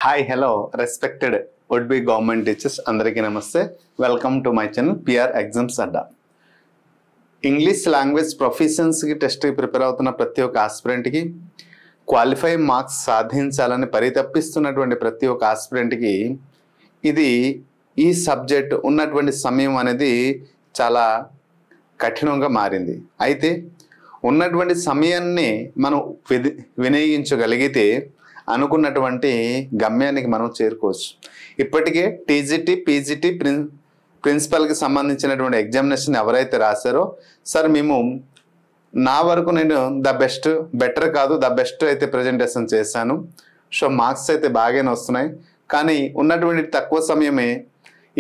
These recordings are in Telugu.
Hi, hello, respected would-be government teachers. Andariki namaste. Welcome to my channel PR Exams Adda. English language ప్రొఫిషియన్సీకి టెస్ట్కి ప్రిపేర్ అవుతున్న ప్రతి ఒక్క ఆస్పిరెంట్కి క్వాలిఫై మార్క్స్ సాధించాలని పరితపిస్తున్నటువంటి ప్రతి ఒక్క ఆస్పిరెంట్కి ఇది ఈ సబ్జెక్ట్ ఉన్నటువంటి సమయం అనేది చాలా కఠినంగా మారింది. అయితే ఉన్నటువంటి సమయాన్ని మనం వినియోగించగలిగితే అనుకున్నటువంటి గమ్యానికి మనం చేరుకోవచ్చు. ఇప్పటికే టీజీటీ పీజీటీ ప్రిన్సిపల్కి సంబంధించినటువంటి ఎగ్జామినేషన్ ఎవరైతే రాశారో సార్ మేము నా వరకు నేను బెటర్ కాదు ద బెస్ట్ అయితే ప్రజెంటేషన్ చేశాను, సో మార్క్స్ అయితే బాగానే వస్తున్నాయి, కానీ ఉన్నటువంటి తక్కువ సమయమే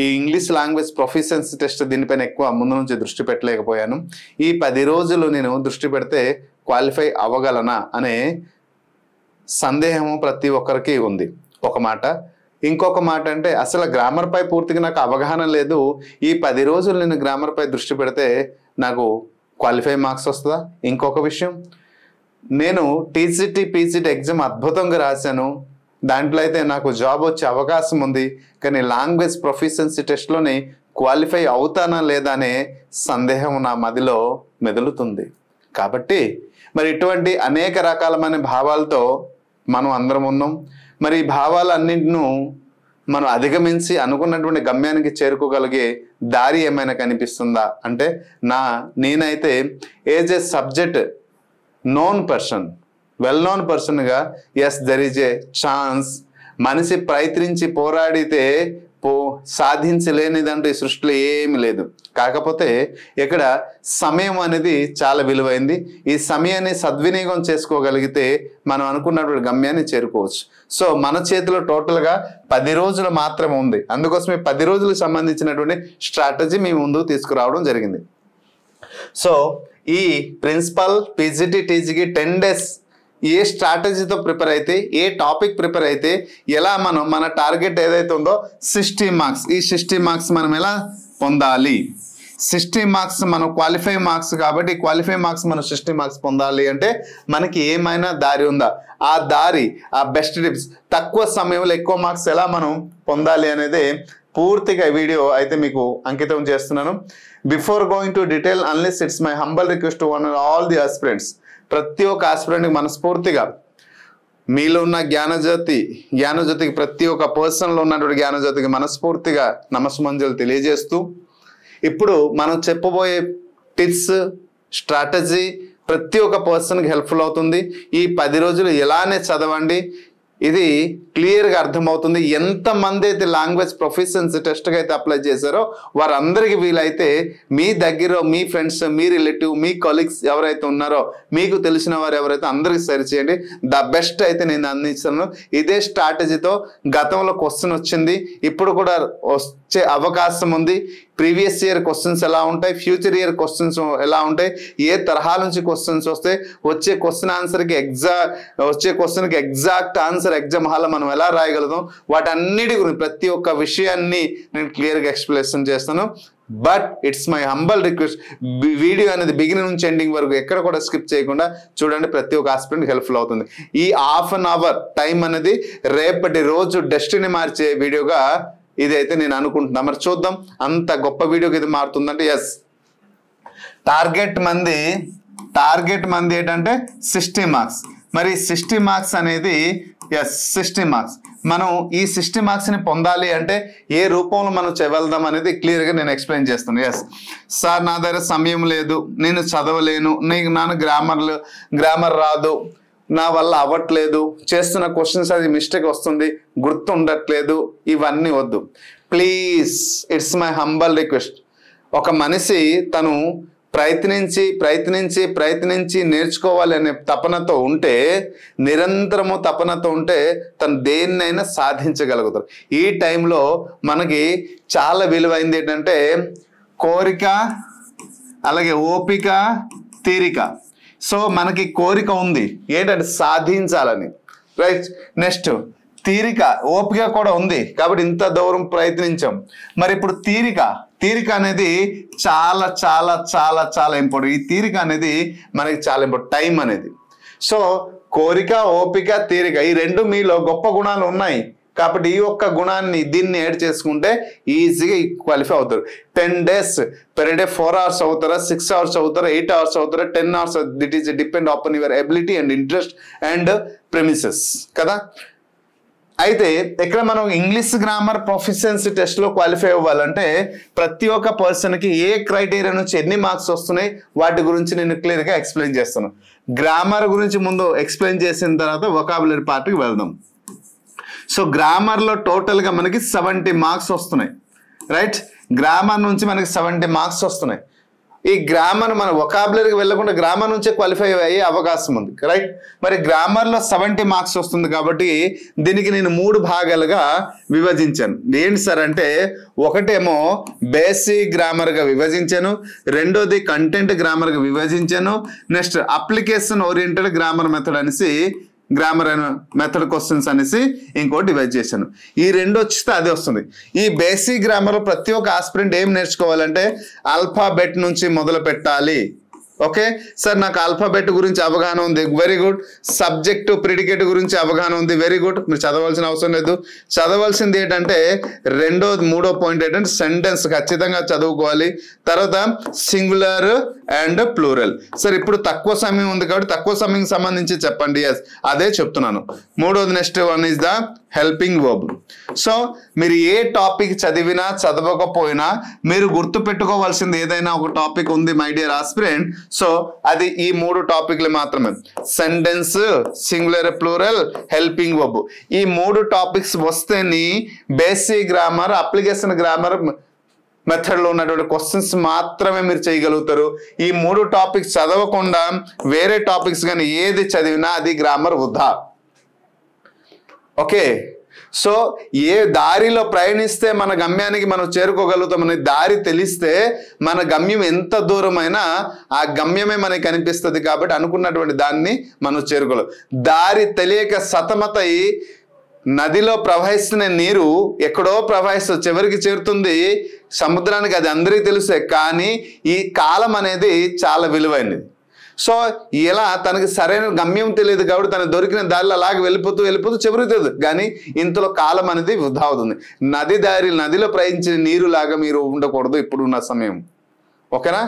ఈ ఇంగ్లీష్ లాంగ్వేజ్ ప్రొఫిషియన్సీ టెస్ట్ దీనిపైన ఎక్కువ ముందు నుంచి దృష్టి పెట్టలేకపోయాను. ఈ 10 రోజులు నేను దృష్టి పెడితే క్వాలిఫై అవ్వగలనా అనే సందేహము ప్రతి ఒక్కరికి ఉంది. ఒక మాట. ఇంకొక మాట అంటే అసలు గ్రామర్పై పూర్తిగా నాకు అవగాహన లేదు, ఈ 10 రోజులు నేను గ్రామర్పై దృష్టి పెడితే నాకు క్వాలిఫై మార్క్స్ వస్తుందా? ఇంకొక విషయం, నేను టీజీటీ పీజీటీ ఎగ్జామ్ అద్భుతంగా రాశాను, దాంట్లో అయితే నాకు జాబ్ వచ్చే అవకాశం ఉంది, కానీ లాంగ్వేజ్ ప్రొఫిషియన్సీ టెస్ట్లోని క్వాలిఫై అవుతానా లేదా అనే సందేహం నా మదిలో మెదులుతుంది. కాబట్టి మరి ఇటువంటి అనేక రకాలమైన భావాలతో మనం అందరం ఉన్నాం. మరి ఈ భావాలన్నింటినూ మనం అధిగమించి అనుకున్నటువంటి గమ్యానికి చేరుకోగలిగే దారి ఏమైనా కనిపిస్తుందా అంటే నేనైతే as a subject known person, well known పర్సన్గా yes there is a chance, మనిషి ప్రయత్నించి పోరాడితే సాధించలేనిదంటూ ఈ సృష్టిలో ఏమి లేదు. కాకపోతే ఇక్కడ సమయం అనేది చాలా విలువైంది. ఈ సమయాన్ని సద్వినియోగం చేసుకోగలిగితే మనం అనుకున్నటువంటి గమ్యాన్ని చేరుకోవచ్చు. సో మన చేతిలో టోటల్గా 10 రోజులు మాత్రమే ఉంది. అందుకోసమే 10 రోజులకు సంబంధించినటువంటి స్ట్రాటజీ మీ ముందుకు తీసుకురావడం జరిగింది. సో ఈ ప్రిన్సిపల్ పీజీటీ టీజీకి 10 days ఏ స్ట్రాటజీతో ప్రిపేర్ అయితే, ఏ టాపిక్ ప్రిపేర్ అయితే, ఎలా మన టార్గెట్ ఏదైతే ఉందో 60 మార్క్స్, ఈ 60 మార్క్స్ మనం ఎలా పొందాలి, 60 మార్క్స్ మనం క్వాలిఫై మార్క్స్ కాబట్టి క్వాలిఫై మార్క్స్ మనం 60 మార్క్స్ పొందాలి అంటే మనకి ఏమైనా దారి ఉందా, ఆ దారి, ఆ బెస్ట్ టిప్స్, తక్కువ సమయంలో ఎక్కువ మార్క్స్ ఎలా మనం పొందాలి అనేది పూర్తిగా వీడియో అయితే మీకు అంకితం చేస్తున్నాను. Before going to detail unless it's my humble request to one all the aspirants, ప్రతి ఒక్క ఆస్పిరెంట్కి మనస్ఫూర్తిగా మీలో ఉన్న జ్ఞానజ్యోతికి ప్రతి ఒక్క పర్సన్లో ఉన్నటువంటి జ్ఞానజ్యోతికి మనస్ఫూర్తిగా నమస్మంజలు తెలియజేస్తూ, ఇప్పుడు మనం చెప్పబోయే టిప్స్ స్ట్రాటజీ ప్రతి ఒక్క పర్సన్కి హెల్ప్ఫుల్ అవుతుంది. ఈ 10 రోజులు ఇలానే చదవండి, ఇది క్లియర్గా అర్థమవుతుంది. ఎంతమంది అయితే లాంగ్వేజ్ ప్రొఫిషియన్సీ టెస్ట్కి అయితే అప్లై చేశారో వారందరికీ వీలైతే మీ దగ్గర మీ ఫ్రెండ్స్, మీ రిలేటివ్, మీ కొలీగ్స్ ఎవరైతే ఉన్నారో, మీకు తెలిసిన వారు ఎవరైతే అందరికీ షేర్ చేయండి. ద బెస్ట్ అయితే నేను అందించాను. ఇదే స్ట్రాటజీతో గతంలో క్వశ్చన్ వచ్చింది, ఇప్పుడు కూడా వచ్చే అవకాశం ఉంది. ప్రీవియస్ ఇయర్ క్వశ్చన్స్ ఎలా ఉంటాయి, ఫ్యూచర్ ఇయర్ క్వశ్చన్స్ ఎలా ఉంటాయి, ఏ తరహా నుంచి క్వశ్చన్స్ వస్తాయి, వచ్చే క్వశ్చన్కి ఎగ్జాక్ట్ ఆన్సర్ ఎగ్జామ్ హాల్లో మనం ఎలా రాయగలుగుతాం, వాటన్నిటి గురించి ప్రతి ఒక్క విషయాన్ని నేను క్లియర్గా ఎక్స్ప్లెనేషన్ చేస్తాను. But it's my humble request, video అనేది బిగినింగ్ నుంచి ఎండింగ్ వరకు ఎక్కడ కూడా స్కిప్ చేయకుండా చూడండి, ప్రతి ఒక్క ఆస్పిరెంట్కి హెల్ప్ఫుల్ అవుతుంది. ఈ ½ an hour టైం అనేది రేపటి రోజు డెస్టినీ మార్చే వీడియోగా ఇదైతే నేను అనుకుంటున్నా. మరి చూద్దాం అంత గొప్ప వీడియోకి ఇది మారుతుందంటే. ఎస్, టార్గెట్ మంది ఏంటంటే 60 మార్క్స్. మరి 60 మార్క్స్ అనేది 60 మార్క్స్ మనం ఈ 60 మార్క్స్ని పొందాలి అంటే ఏ రూపంలో మనం వెళ్దాం అనేది క్లియర్గా నేను ఎక్స్ప్లెయిన్ చేస్తాను. ఎస్ సార్, నా దగ్గర సమయం లేదు, నేను చదవలేను, నాకు గ్రామర్ రాదు, నా వల్ల అవ్వట్లేదు, చేస్తున్న క్వశ్చన్స్ అది మిస్టేక్ వస్తుంది, గుర్తు ఉండట్లేదు, ఇవన్నీ వద్దు. Please, it's my humble request. ఒక మనిషి తను ప్రయత్నించి నేర్చుకోవాలి అనే తపనతో ఉంటే, నిరంతరము తపనతో ఉంటే తను దేన్నైనా సాధించగలుగుతారు. ఈ టైంలో మనకి చాలా విలువైంది ఏంటంటే కోరిక, అలాగే ఓపిక, తీరిక. సో మనకి కోరిక ఉంది ఏంటంటే సాధించాలని, రైట్. నెక్స్ట్ తీరిక, ఓపిక కూడా ఉంది కాబట్టి ఇంత దూరం ప్రయత్నించాం. మరి ఇప్పుడు తీరిక అనేది చాలా చాలా చాలా చాలా ఇంపార్టెంట్. ఈ తీరిక అనేది మనకి చాలా ఇంపార్టెంట్, టైం అనేది. సో కోరిక, ఓపిక, తీరిక ఈ రెండు మీలో గొప్ప గుణాలు ఉన్నాయి. కాబట్టి ఈ ఒక్క గుణాన్ని దీన్ని యాడ్ చేసుకుంటే ఈజీగా క్వాలిఫై అవుతారు. 10 days per day 4 hours అవుతారా, 6 hours అవుతారా, 8 hours అవుతారా, 10 hours, that is depend on your ability and interest and premises కదా. అయితే ఇక్కడ మనం ఇంగ్లీష్ గ్రామర్ ప్రొఫిషియన్సీ టెస్ట్లో క్వాలిఫై అవ్వాలంటే ప్రతి ఒక్క పర్సన్కి ఏ క్రైటీరియా నుంచి ఎన్ని మార్క్స్ వస్తున్నాయి వాటి గురించి నేను క్లియర్గా ఎక్స్ప్లెయిన్ చేస్తాను. గ్రామర్ గురించి ముందు ఎక్స్ప్లెయిన్ చేసిన తర్వాత వొకాబులరీ పార్ట్కి వెళ్దాం. సో గ్రామర్లో టోటల్గా మనకి 70 మార్క్స్ వస్తున్నాయి, రైట్. గ్రామర్ నుంచి మనకి 70 మార్క్స్ వస్తున్నాయి. ఈ గ్రామర్ మన వొకాబులరీకి వెళ్ళకుండా గ్రామర్ నుంచే క్వాలిఫై అయ్యే అవకాశం ఉంది, రైట్. మరి గ్రామర్లో 70 మార్క్స్ వస్తుంది కాబట్టి దీనికి నేను 3 భాగాలుగా విభజించాను. ఏంటి సార్ అంటే, ఒకటేమో బేసిక్ గ్రామర్గా విభజించాను, రెండోది కంటెంట్ గ్రామర్గా విభజించాను, next application oriented grammar method అనేసి గ్రామర్ మెథడ్ క్వశ్చన్స్ అనేసి ఇంకోటి డివైడ్ చేశాను. ఈ 2 వచ్చితే అదే వస్తుంది. ఈ బేసిక్ గ్రామర్ ప్రతి ఒక్క ఆస్పిరెంట్ ఏం నేర్చుకోవాలంటే ఆల్ఫాబెట్ నుంచి మొదలు పెట్టాలి. ఓకే సార్, నాకు ఆల్ఫాబెట్ గురించి అవగాహన ఉంది, వెరీ గుడ్. సబ్జెక్టు ప్రిడికేట్ గురించి అవగాహన ఉంది, వెరీ గుడ్. మీరు చదవాల్సిన అవసరం లేదు. చదవాల్సింది ఏంటంటే మూడో పాయింట్ ఏంటంటే సెంటెన్స్ ఖచ్చితంగా చదువుకోవాలి. తర్వాత సింగులర్ అండ్ ప్లూరల్. సార్ ఇప్పుడు తక్కువ సమయం ఉంది కాబట్టి తక్కువ సమయం సంబంధించి చెప్పండి. ఎస్, అదే చెప్తున్నాను. మూడోది next one is the helping verb. So మీరు ఏ టాపిక్ చదివినా చదవకపోయినా మీరు గుర్తు పెట్టుకోవాల్సింది ఏదైనా ఒక టాపిక్ ఉంది మై డియర్ ఆస్పిరెంట్. సో అది ఈ 3 టాపిక్లు మాత్రమే. Sentence, singular, plural, helping verb. ఈ 3 టాపిక్స్ వస్తేని బేసిక్ గ్రామర్, అప్లికేషన్ గ్రామర్ మెథడ్లో ఉన్నటువంటి క్వశ్చన్స్ మాత్రమే మీరు చేయగలుగుతారు. ఈ 3 టాపిక్స్ చదవకుండా వేరే టాపిక్స్ కానీ ఏది చదివినా అది గ్రామర్ వృధా. ఓకే, సో ఏ దారిలో ప్రయాణిస్తే మన గమ్యానికి మనం చేరుకోగలుగుతాం అనే దారి తెలిస్తే మన గమ్యం ఎంత దూరమైనా ఆ గమ్యమే మనకి కనిపిస్తుంది. కాబట్టి అనుకున్నటువంటి దాన్ని మనం చేరుకోలేం. దారి తెలియక సతమతై నదిలో ప్రవహిస్తున్న నీరు ఎక్కడో ప్రవహిస్తుంది, చివరికి చేరుతుంది సముద్రానికి, అది అందరికీ తెలుసే. కానీ ఈ కాలం అనేది చాలా విలువైనది. సో ఇలా తనకి సరైన గమ్యం తెలియదు కాబట్టి తను దొరికిన దారిలో అలాగే వెళ్ళిపోతూ చివరికి తెలియదు. కానీ ఇంతలో కాలం అనేది వృధా అవుతుంది. నదిలో ప్రవహించే నీరులాగా మీరు ఉండకూడదు ఇప్పుడున్న సమయం. ఓకేనా,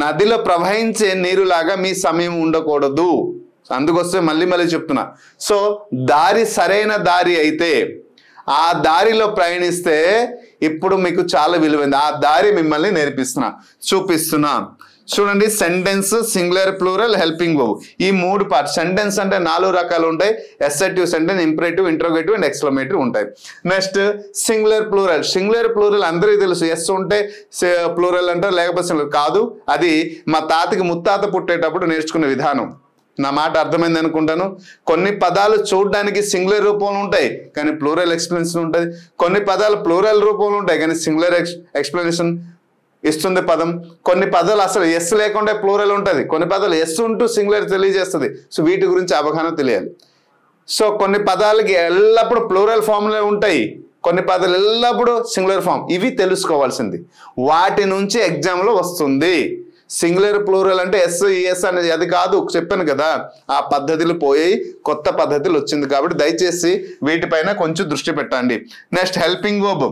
నదిలో ప్రవహించే నీరులాగా మీ సమయం ఉండకూడదు. అందుకొస్తే మళ్ళీ చెప్తున్నా. సో దారి సరైన దారి అయితే ఆ దారిలో ప్రయాణిస్తే ఇప్పుడు మీకు చాలా విలువైంది. ఆ దారి మిమ్మల్ని చూపిస్తున్నా. చూడండి, sentence, singular, plural, helping verb. ఈ 3 పార్ట్స్. సెంటెన్స్ అంటే 4 రకాలు ఉంటాయి. Assertive sentence, imperative, interrogative and exclamative ఉంటాయి. Next singular, plural. Singular, plural అందరికీ తెలుసు. ఎస్ ఉంటే ప్లూరల్ అంటారు, లేకపోతే సింగులర్ కాదు. అది మా తాతకి ముత్తాత పుట్టేటప్పుడు నేర్చుకునే విధానం. నా మాట అర్థమైంది అనుకుంటాను. కొన్ని పదాలు చూడడానికి సింగులర్ రూపంలో ఉంటాయి కానీ ప్లూరల్ ఎక్స్ప్లెనేషన్ ఉంటుంది. కొన్ని పదాలు ప్లూరల్ రూపంలో ఉంటాయి కానీ సింగులర్ ఎక్స్ప్లెనేషన్ ఇస్తుంది పదం. కొన్ని పదాలు అసలు ఎస్ లేకుండా ప్లూరల్ ఉంటుంది. కొన్ని పదాలు ఎస్ ఉంటూ సింగులర్ తెలియజేస్తుంది. సో వీటి గురించి అవగాహన తెలియాలి. సో కొన్ని పదాలకి ఎల్లప్పుడూ ప్లూరల్ ఫామ్లో ఉంటాయి, కొన్ని పదాలు ఎల్లప్పుడూ సింగులర్ ఫామ్. ఇవి తెలుసుకోవాల్సింది. వాటి నుంచి ఎగ్జామ్లో వస్తుంది. సింగులర్, ప్లూరల్ అంటే ఎస్ అనేది అది కాదు, చెప్పాను కదా. ఆ పద్ధతులు పోయి కొత్త పద్ధతులు వచ్చింది కాబట్టి దయచేసి వీటిపైన కొంచెం దృష్టి పెట్టండి. Next helping verb.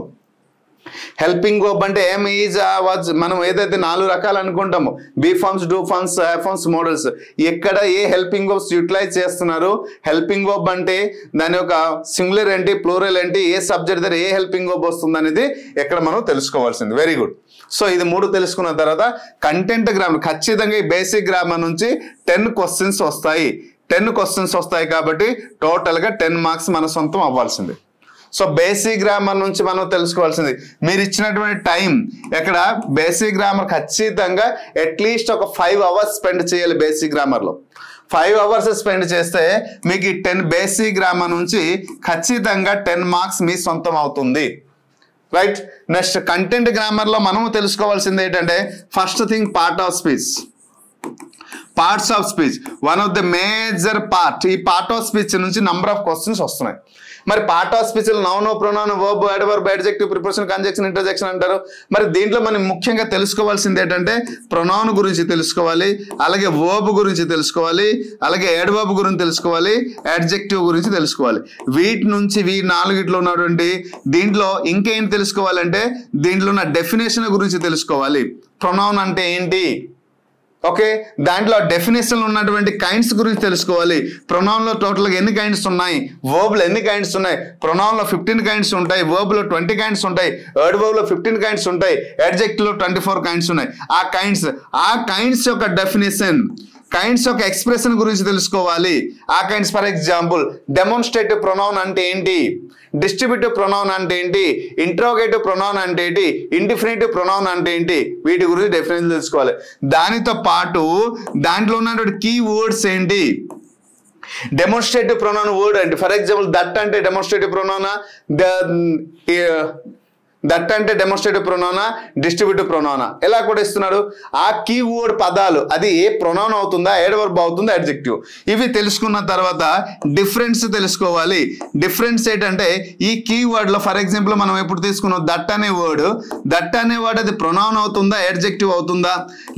Helping verb అంటే ఏం, ఈజ్, వాజ్. మనం ఏదైతే 4 రకాలు అనుకుంటామో be forms, do forms, have forms, modals, ఎక్కడ ఏ హెల్పింగ్ వర్బ్స్ యూటిలైజ్ చేస్తున్నారు. హెల్పింగ్ వర్బ్ అంటే దాని యొక్క సింగులర్ ఏంటి, ప్లూరల్ ఏంటి, ఏ సబ్జెక్ట్ దగ్గర ఏ హెల్పింగ్ వర్బ్ వస్తుంది అనేది ఎక్కడ మనం తెలుసుకోవాల్సింది. Very good. సో ఇది 3 తెలుసుకున్న తర్వాత కంటెంట్ గ్రామర్. ఖచ్చితంగా ఈ బేసిక్ గ్రామర్ నుంచి 10 క్వశ్చన్స్ వస్తాయి. 10 క్వశ్చన్స్ వస్తాయి కాబట్టి టోటల్గా 10 మార్క్స్ మన సొంతం అవ్వాల్సింది. సో బేసిక్ గ్రామర్ నుంచి మనం తెలుసుకోవాల్సింది మీరు ఇచ్చినటువంటి టైం. ఎక్కడ బేసిక్ గ్రామర్ ఖచ్చితంగా అట్లీస్ట్ ఒక 5 hours స్పెండ్ చేయాలి. బేసిక్ గ్రామర్లో 5 hours స్పెండ్ చేస్తే మీకు ఈ 10 బేసిక్ గ్రామర్ నుంచి ఖచ్చితంగా 10 మార్క్స్ మీ సొంతం అవుతుంది. రైట్. నెక్స్ట్ కంటెంట్ గ్రామర్లో మనము తెలుసుకోవాల్సింది ఏంటంటే first thing part of speech. Parts of speech one of the major part. ఈ పార్ట్ ఆఫ్ స్పీచ్ నుంచి నంబర్ ఆఫ్ క్వశ్చన్స్ వస్తున్నాయి. మరి part of speech noun, pronoun, verb, adverb, adjective, preposition, conjunction, interjection అంటారు. మరి దీంట్లో మనం ముఖ్యంగా తెలుసుకోవాల్సింది ఏంటంటే ప్రొనౌన్ గురించి తెలుసుకోవాలి, అలాగే వర్బ్ గురించి తెలుసుకోవాలి, అలాగే అడ్వర్బ్ గురించి తెలుసుకోవాలి, అడ్జెక్టివ్ గురించి తెలుసుకోవాలి. వీటి నుంచి ఈ నాలుగిట్లో ఉన్నటువంటి దీంట్లో ఇంకేం తెలుసుకోవాలంటే దీంట్లో ఉన్న డెఫినేషన్ గురించి తెలుసుకోవాలి. ప్రొనౌన్ అంటే ఏంటి, ఓకే, దాంట్లో డెఫినేషన్ ఉన్నటువంటి కైండ్స్ గురించి తెలుసుకోవాలి. ప్రొనౌన్ లో టోటల్ గా ఎన్ని కైండ్స్ ఉన్నాయి, వర్బ్ లో ఎన్ని కైండ్స్ ఉన్నాయి. ప్రొనౌన్ లో 15 కైండ్స్ ఉంటాయి, వర్బ్ లో 20 కైండ్స్ ఉంటాయి, అడ్వర్బ్ లో 15 కైండ్స్ ఉంటాయి, అడ్జెక్టివ్ లో 24 కైండ్స్ ఉన్నాయి. ఆ కైండ్స్ యొక్క డెఫినేషన్, కైండ్స్ యొక్క ఎక్స్ప్రెషన్ గురించి తెలుసుకోవాలి. ఆ kinds for example demonstrative pronoun అంటే ఏంటి, డిస్ట్రిబ్యూటివ్ ప్రొనౌన్ అంటే ఏంటి, ఇంట్రోగేటివ్ ప్రొనౌన్ అంటే ఏంటి, ఇండిఫినిటివ్ ప్రొనౌన్ అంటే ఏంటి, వీటి గురించి డెఫినేషన్ తెలుసుకోవాలి. దానితో పాటు దాంట్లో ఉన్నటువంటి కీ వర్డ్స్ ఏంటి. డెమోన్స్ట్రేటివ్ ప్రొనౌన్ వర్డ్ అంటే ఫర్ ఎగ్జాంపుల్ దట్ అంటే డెమోన్స్ట్రేటివ్ ప్రొనౌనా, దట్ అంటే డెమోన్స్ట్రేటివ్ ప్రొనౌనా, డిస్ట్రిబ్యూటివ్ ప్రొనౌనా, ఎలా కూడా ఇస్తున్నాడు. ఆ కీవర్డ్ పదాలు అది ఏ ప్రొనౌన్ అవుతుందా, అడ్వర్బ్ అవుతుందా, అడ్జెక్టివ్, ఇవి తెలుసుకున్న తర్వాత డిఫరెన్స్ తెలుసుకోవాలి. డిఫరెన్స్ ఏంటంటే ఈ కీవర్డ్ లో ఫర్ ఎగ్జాంపుల్ మనం ఎప్పుడు తీసుకున్నాం దట్ అనే వర్డ్ అది ప్రొనౌన్ అవుతుందా, అడ్జెక్టివ్ అవుతుందా,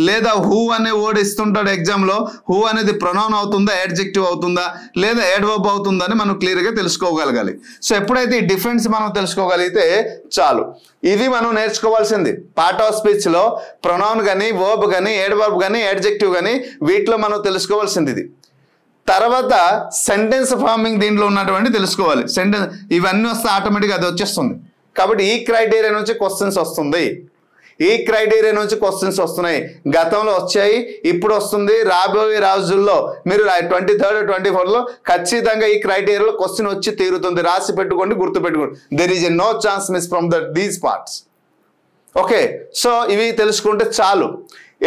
లేదా హూ అనే వర్డ్ ఇస్తుంటాడు ఎగ్జామ్ లో, హూ అనేది ప్రొనౌన్ అవుతుందా, అడ్జెక్టివ్ అవుతుందా, లేదా అడ్వర్బ్ అవుతుందా అని మనం క్లియర్ గా తెలుసుకోగలగాలి. సో ఎప్పుడైతే ఈ డిఫరెన్స్ మనం తెలుసుకోగలిగితే చాలు. ఇది మనం నేర్చుకోవాల్సింది పార్ట్ ఆఫ్ స్పీచ్ లో. ప్రొనౌన్ కానీ, వర్బ్ కానీ, అడ్వర్బ్ కానీ, అడ్జెక్టివ్ కానీ వీటిలో మనం తెలుసుకోవాల్సింది ఇది. తర్వాత సెంటెన్స్ ఫార్మింగ్ దీంట్లో ఉన్నటువంటి తెలుసుకోవాలి. సెంటెన్స్ ఇవన్నీ వస్తే ఆటోమేటిక్గా అది వచ్చేస్తుంది. కాబట్టి ఈ క్రైటీరియా నుంచి క్వశ్చన్స్ వస్తుంది, ఈ క్రైటీరియా నుంచి క్వశ్చన్స్ వస్తున్నాయి. గతంలో వచ్చాయి, ఇప్పుడు వస్తుంది, రాబోయే రోజుల్లో మీరు 23rd 24లో ఖచ్చితంగా ఈ క్రైటీరియాలో క్వశ్చన్ వచ్చి తీరుతుంది. రాసి పెట్టుకోండి, గుర్తు పెట్టుకోండి. There is a no chance miss from these parts. Okay, so ఇవి తెలుసుకుంటే చాలు.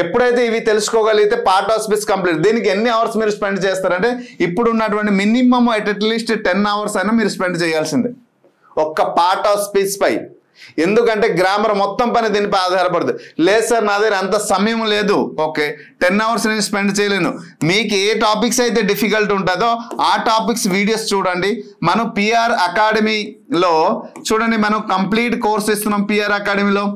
ఎప్పుడైతే ఇవి తెలుసుకోగలిగితే పార్ట్ ఆఫ్ స్పీచ్ కంప్లీట్. దీనికి ఎన్ని అవర్స్ మీరు స్పెండ్ చేస్తారంటే ఇప్పుడు ఉన్నటువంటి మినిమం అట్లీస్ట్ 10 hours అయినా మీరు స్పెండ్ చేయాల్సిందే ఒక్క పార్ట్ ఆఫ్ స్పీచ్ పై. ఎందుకంటే గ్రామర్ మొత్తం పని దీనిపై ఆధారపడదు. లేదు సార్ నా దగ్గర అంత సమయం లేదు, ఓకే 10 hours నేను స్పెండ్ చేయలేను. మీకు ఏ టాపిక్స్ అయితే డిఫికల్ట్ ఉంటుందో ఆ టాపిక్స్ వీడియోస్ చూడండి. మనం పిఆర్ అకాడమీలో చూడండి, మనం కంప్లీట్ కోర్స్ ఇస్తున్నాం పిఆర్ అకాడమీలో.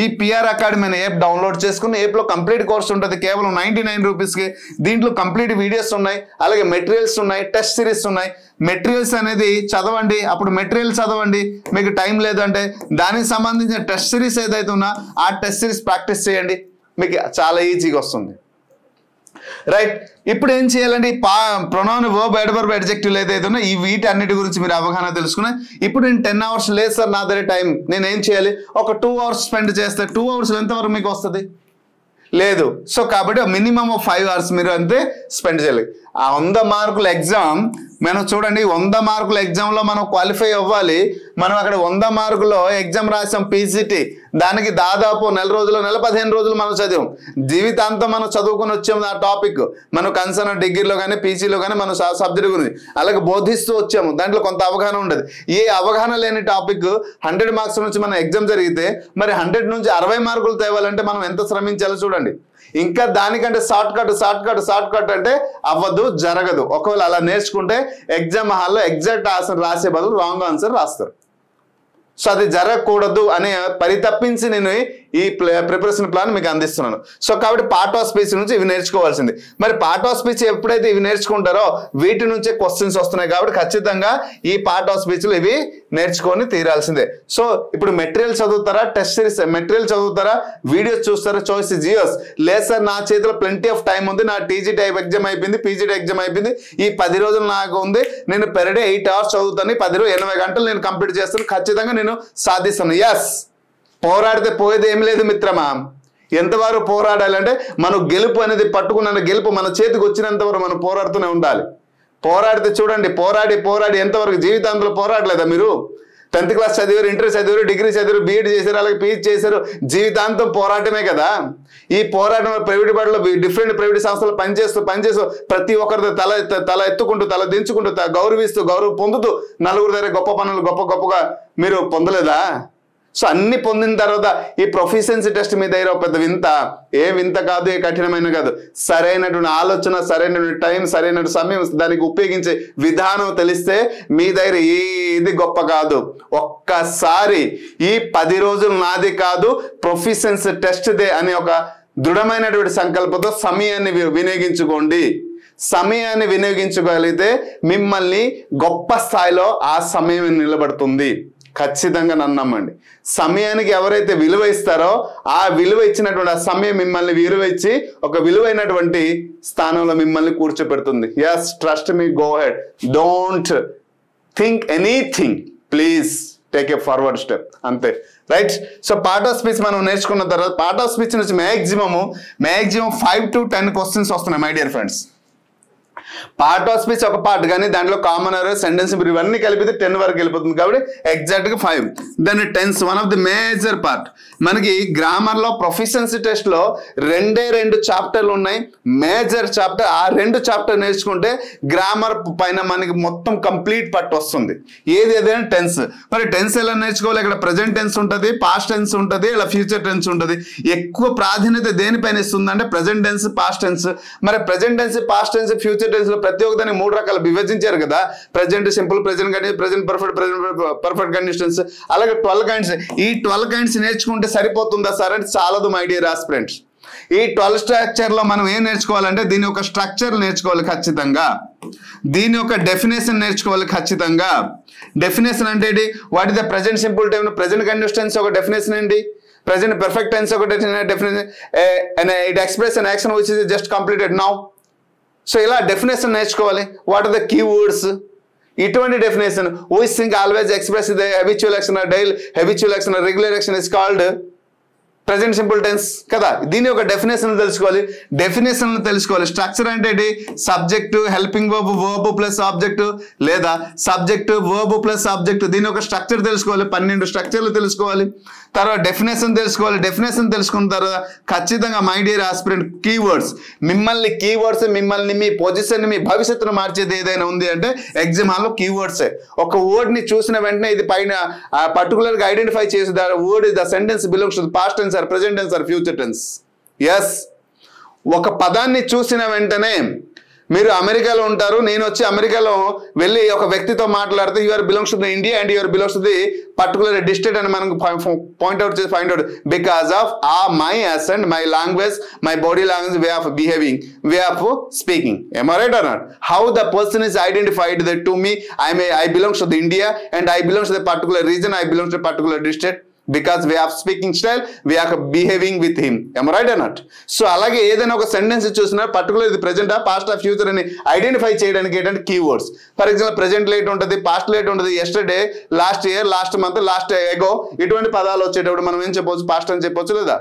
ఈ పిఆర్ అకాడమీ అనే యాప్ డౌన్లోడ్ చేసుకుని యాప్లో కంప్లీట్ కోర్స్ ఉంటుంది కేవలం 99 రూపీస్కి. దీంట్లో కంప్లీట్ వీడియోస్ ఉన్నాయి, అలాగే మెటీరియల్స్ ఉన్నాయి, టెస్ట్ సిరీస్ ఉన్నాయి. మెటీరియల్స్ అనేది చదవండి, అప్పుడు మెటీరియల్ చదవండి. మీకు టైం లేదంటే దానికి సంబంధించిన టెస్ట్ సిరీస్ ఏదైతే ఉన్నా ఆ టెస్ట్ సిరీస్ ప్రాక్టీస్ చేయండి, మీకు చాలా ఈజీగా వస్తుంది. రైట్, ఇప్పుడు ఏం చేయాలండి, ప్రొనౌన్, వర్బ్, అడ్వర్బ్, అడ్జెక్టివ్ ఏదైతే ఉన్నా ఈ వీటి అన్నిటి గురించి మీరు అవగాహన తెలుసుకున్నా. ఇప్పుడు నేను 10 hours లేదు సార్ నా దగ్గర టైం, నేను ఏం చేయాలి, ఒక 2 hours స్పెండ్ చేస్తే 2 hours ఎంతవరకు మీకు వస్తుంది, లేదు. సో కాబట్టి మినిమం 5 hours మీరు అంతే స్పెండ్ చేయాలి. ఆ 100 మార్కుల ఎగ్జామ్ మనం చూడండి, 100 మార్కుల ఎగ్జామ్లో మనం క్వాలిఫై అవ్వాలి. మనం అక్కడ 100 మార్కులో ఎగ్జామ్ రాసాం పీజీటీ, దానికి దాదాపు 4 రోజులు 15 రోజులు మనం చదివాం. జీవితాంతం మనం చదువుకొని వచ్చాము ఆ టాపిక్. మనం కన్సర్న్ డిగ్రీలో కానీ పీజీలో కానీ మనం సబ్జెక్ట్ గురించి అలాగే బోధిస్తూ వచ్చాము. దాంట్లో కొంత అవగాహన ఉండదు. ఏ అవగాహన లేని టాపిక్ 100 మార్క్స్ నుంచి మన ఎగ్జామ్ జరిగితే మరి 100 నుంచి 60 మార్కులు తేవాలంటే మనం ఎంత శ్రమించాలో చూడండి. ఇంకా దానికంటే షార్ట్ కట్ అంటే అవ్వదు, జరగదు. ఒకవేళ అలా నేర్చుకుంటే ఎగ్జామ్ హాల్లో ఎగ్జాక్ట్ ఆన్సర్ రాసే బదులు రాంగ్ ఆన్సర్ రాస్తారు. సో అది జరగకూడదు అనే పరితప్పించి నేను ఈ ప్రిపరేషన్ ప్లాన్ మీకు అందిస్తున్నాను. సో కాబట్టి పార్ట్ ఆఫ్ స్పీచ్ నుంచి ఇవి నేర్చుకోవాల్సింది. మరి పార్ట్ ఆఫ్ స్పీచ్ ఎప్పుడైతే ఇవి నేర్చుకుంటారో వీటి నుంచే క్వశ్చన్స్ వస్తున్నాయి. కాబట్టి ఖచ్చితంగా ఈ పార్ట్ ఆఫ్ స్పీచ్లు ఇవి నేర్చుకొని తీరాల్సిందే. సో ఇప్పుడు మెటీరియల్ చదువుతారా, టెస్ట్ సిరీస్ మెటీరియల్ చదువుతారా, వీడియోస్ చూస్తారా, చాయిస్ జియోస్. లేదు సార్ నా చేతిలో ప్లెంటీ ఆఫ్ టైం ఉంది, నా టీజీ టైప్ ఎగ్జామ్ అయిపోయింది, పీజీ ఎగ్జామ్ అయిపోయింది, ఈ 10 రోజులు నాకు ఉంది, నేను పెర్ డే 8 hours చదువుతాను, 80 గంటలు నేను కంప్లీట్ చేస్తాను, ఖచ్చితంగా నేను సాధిస్తాను. ఎస్, పోరాడితే పోయేది ఏం లేదు మిత్రమా. ఎంతవరకు పోరాడాలంటే మనం గెలుపు అనేది పట్టుకున్న గెలుపు మన చేతికి వచ్చినంత వరకు మనం పోరాడుతూనే ఉండాలి. పోరాడితే చూడండి, పోరాడి ఎంతవరకు జీవితాంతంలో పోరాడలేదా మీరు? 10th క్లాస్ చదివారు, ఇంటర్ చదివారు, డిగ్రీ చదివారు, బీఎడ్ చేశారు, అలాగే పీజీ చేశారు, జీవితాంతం పోరాటమే కదా. ఈ పోరాటం ప్రైవేట్ బడిలో డిఫరెంట్ ప్రైవేట్ సంస్థలు పనిచేస్తూ ప్రతి ఒక్కరితో తల ఎత్తుకుంటూ, తల దించుకుంటూ, గౌరవం పొందుతూ నలుగురు దగ్గర గొప్ప పనులు గొప్పగా మీరు పొందలేదా? సో అన్ని పొందిన తర్వాత ఈ ప్రొఫిషియన్సీ టెస్ట్ మీ దగ్గర ఒక పెద్ద వింత, ఏ వింత కాదు, ఏ కఠినమైన కాదు. సరైనటువంటి ఆలోచన, సరైనటువంటి టైం, సరైన సమయం, దానికి ఉపయోగించే విధానం తెలిస్తే మీ దగ్గర ఏది గొప్ప కాదు. ఒక్కసారి ఈ 10 రోజులు నాది కాదు, ప్రొఫిషియన్సీ టెస్ట్ దే అనే ఒక దృఢమైనటువంటి సంకల్పంతో సమయాన్ని వినియోగించుకోండి. సమయాన్ని వినియోగించుకోగలిగితే మిమ్మల్ని గొప్ప స్థాయిలో ఆ సమయం నిలబడుతుంది. ఖచ్చితంగా నన్ను నమ్మండి. సమయానికి ఎవరైతే విలువ ఇస్తారో ఆ విలువ ఇచ్చినటువంటి ఆ సమయం మిమ్మల్ని విలువ ఇచ్చి ఒక విలువైనటువంటి స్థానంలో మిమ్మల్ని కూర్చోపెడుతుంది. Yes, trust me, go ahead, don't think anything, please take a forward step, అంతే. Right. So part of speech మనం నేర్చుకున్న తర్వాత పార్ట్ ఆఫ్ స్పీచ్ నుంచి మ్యాక్సిమం 5 to 10 క్వశ్చన్స్ వస్తున్నాయి my dear friends. Part of speech ఒక పార్ట్, కానీ దాంట్లో కామన్ ఎర్రర్, సెంటెన్స్ ఇవన్నీ కలిపితే 10 వరకు వెళ్ళిపోతుంది. కాబట్టి ఎగ్జాక్ట్ గా 5. Then tense, one of the major part. మనకి గ్రామర్ లో ప్రొఫిషియన్సీ టెస్ట్ లో 2 చాప్టర్లు ఉన్నాయి, మేజర్ చాప్టర్. ఆ 2 చాప్టర్ నేర్చుకుంటే గ్రామర్ పైన మనకి మొత్తం కంప్లీట్ పట్టు వస్తుంది. ఏదైనా టెన్స్. మరి టెన్స్ ఎలా నేర్చుకోవాలి? ఇక్కడ ప్రెజెంట్ టెన్స్ ఉంటుంది, పాస్ట్ టెన్స్ ఉంటుంది, ఇలా ఫ్యూచర్ టెన్స్ ఉంటుంది. ఎక్కువ ప్రాధాన్యత దేనిపైన ఇస్తుంది అంటే ప్రెజెంట్ టెన్స్, పాస్ట్ టెన్స్. మరి present tense, past tense, future tense లో ప్రతి ఒక్కదాన్ని 3 రకాలు విభజించారు కదా. Present simple, present continuous, present perfect conditions, అలాగే 12 కైండ్స్. ఈ 12 కైండ్స్ నేర్చుకుంటే సరిపోతుందా సార్ అంటే చాలదు మై డియర్ ఆస్పిరెంట్స్. ఈ 12 స్ట్రక్చర్ లో మనం ఏం నేర్చుకోవాలంటే దీని యొక్క స్ట్రక్చర్ నేర్చుకోవాలి ఖచ్చితంగా, దీని యొక్క డెఫినేషన్ నేర్చుకోవాలి ఖచ్చితంగా. డెఫినేషన్ అంటే ఏంటి? What is the present simple time, present continuous tense ఒక డెఫినేషన్ ఏంటి, ప్రెజెంట్ పర్ఫెక్ట్ టెన్స్ ఒక definition, it express an action which is just completed now. So ఇలా డెఫినేషన్ నేర్చుకోవాలి. వాట్ ఆర్ ద కీవర్డ్స్, ఇటువంటి definition. Which thing always express the habitual action or daily habitual action or regular action is called present simple tense కదా. దీని యొక్క డెఫినేషన్ తెలుసుకోవాలి. డెఫినేషన్ తెలుసుకోవాలి. స్ట్రక్చర్ అంటే ఏంటి? Subject, helping verb, verb plus object, లేదా సబ్జెక్టు, వర్బ్ ప్లస్ ఆబ్జెక్ట్. దీని యొక్క స్ట్రక్చర్ తెలుసుకోవాలి. 12 స్ట్రక్చర్లు తెలుసుకోవాలి. తర్వాత డెఫినేషన్ తెలుసుకోవాలి. డెఫినేషన్ తెలుసుకున్న తర్వాత ఖచ్చితంగా మై డియర్ ఆస్పిరెంట్ కీవర్డ్స్. మిమ్మల్ని కీవర్డ్స్ మిమ్మల్ని, మీ పొజిషన్, మీ భవిష్యత్తును మార్చేది ఏదైనా ఉంది అంటే ఎగ్జామ్ హాల్లో కీవర్డ్సే. ఒక వర్డ్ ని చూసిన వెంటనే ఇది పైన పర్టికులర్ గా ఐడెంటిఫై చేసి word is the sentence belongs to past tense or present tense or future tense. Yes, ఒక పదాన్ని చూసిన వెంటనే మీరు అమెరికాలో ఉంటారు, నేను వచ్చి అమెరికాలో వెళ్ళి ఒక వ్యక్తితో మాట్లాడితే your belongs to the India and your belongs to the particular district అని మనకు పాయింట్అవుట్ చేసి find out because of my accent, my language, my body language, way of behaving, way of speaking. Am I right or not? How the person is identified that to me, I belongs to the India and I belongs to the particular region, I belong to a particular district. Because way of speaking style, way of behaving with him. Am I right or not? So అలాగే ఏదైనా ఒక సెంటెన్స్ చూసినా పర్టికులర్ ఇది ప్రెజెంట్ ఆ పాస్ట్ ఆ ఫ్యూచర్ అని ఐడెంటిఫై చేయడానికి ఏంటంటే keywords. For example present late ఉంటుంది, పాస్ట్ లేట్ ఉంటుంది, yesterday, last year, last month, last ago, ఇటువంటి పదాలు వచ్చేటప్పుడు మనం ఏం చెప్పవచ్చు? పాస్ట్ అని చెప్పొచ్చు లేదా?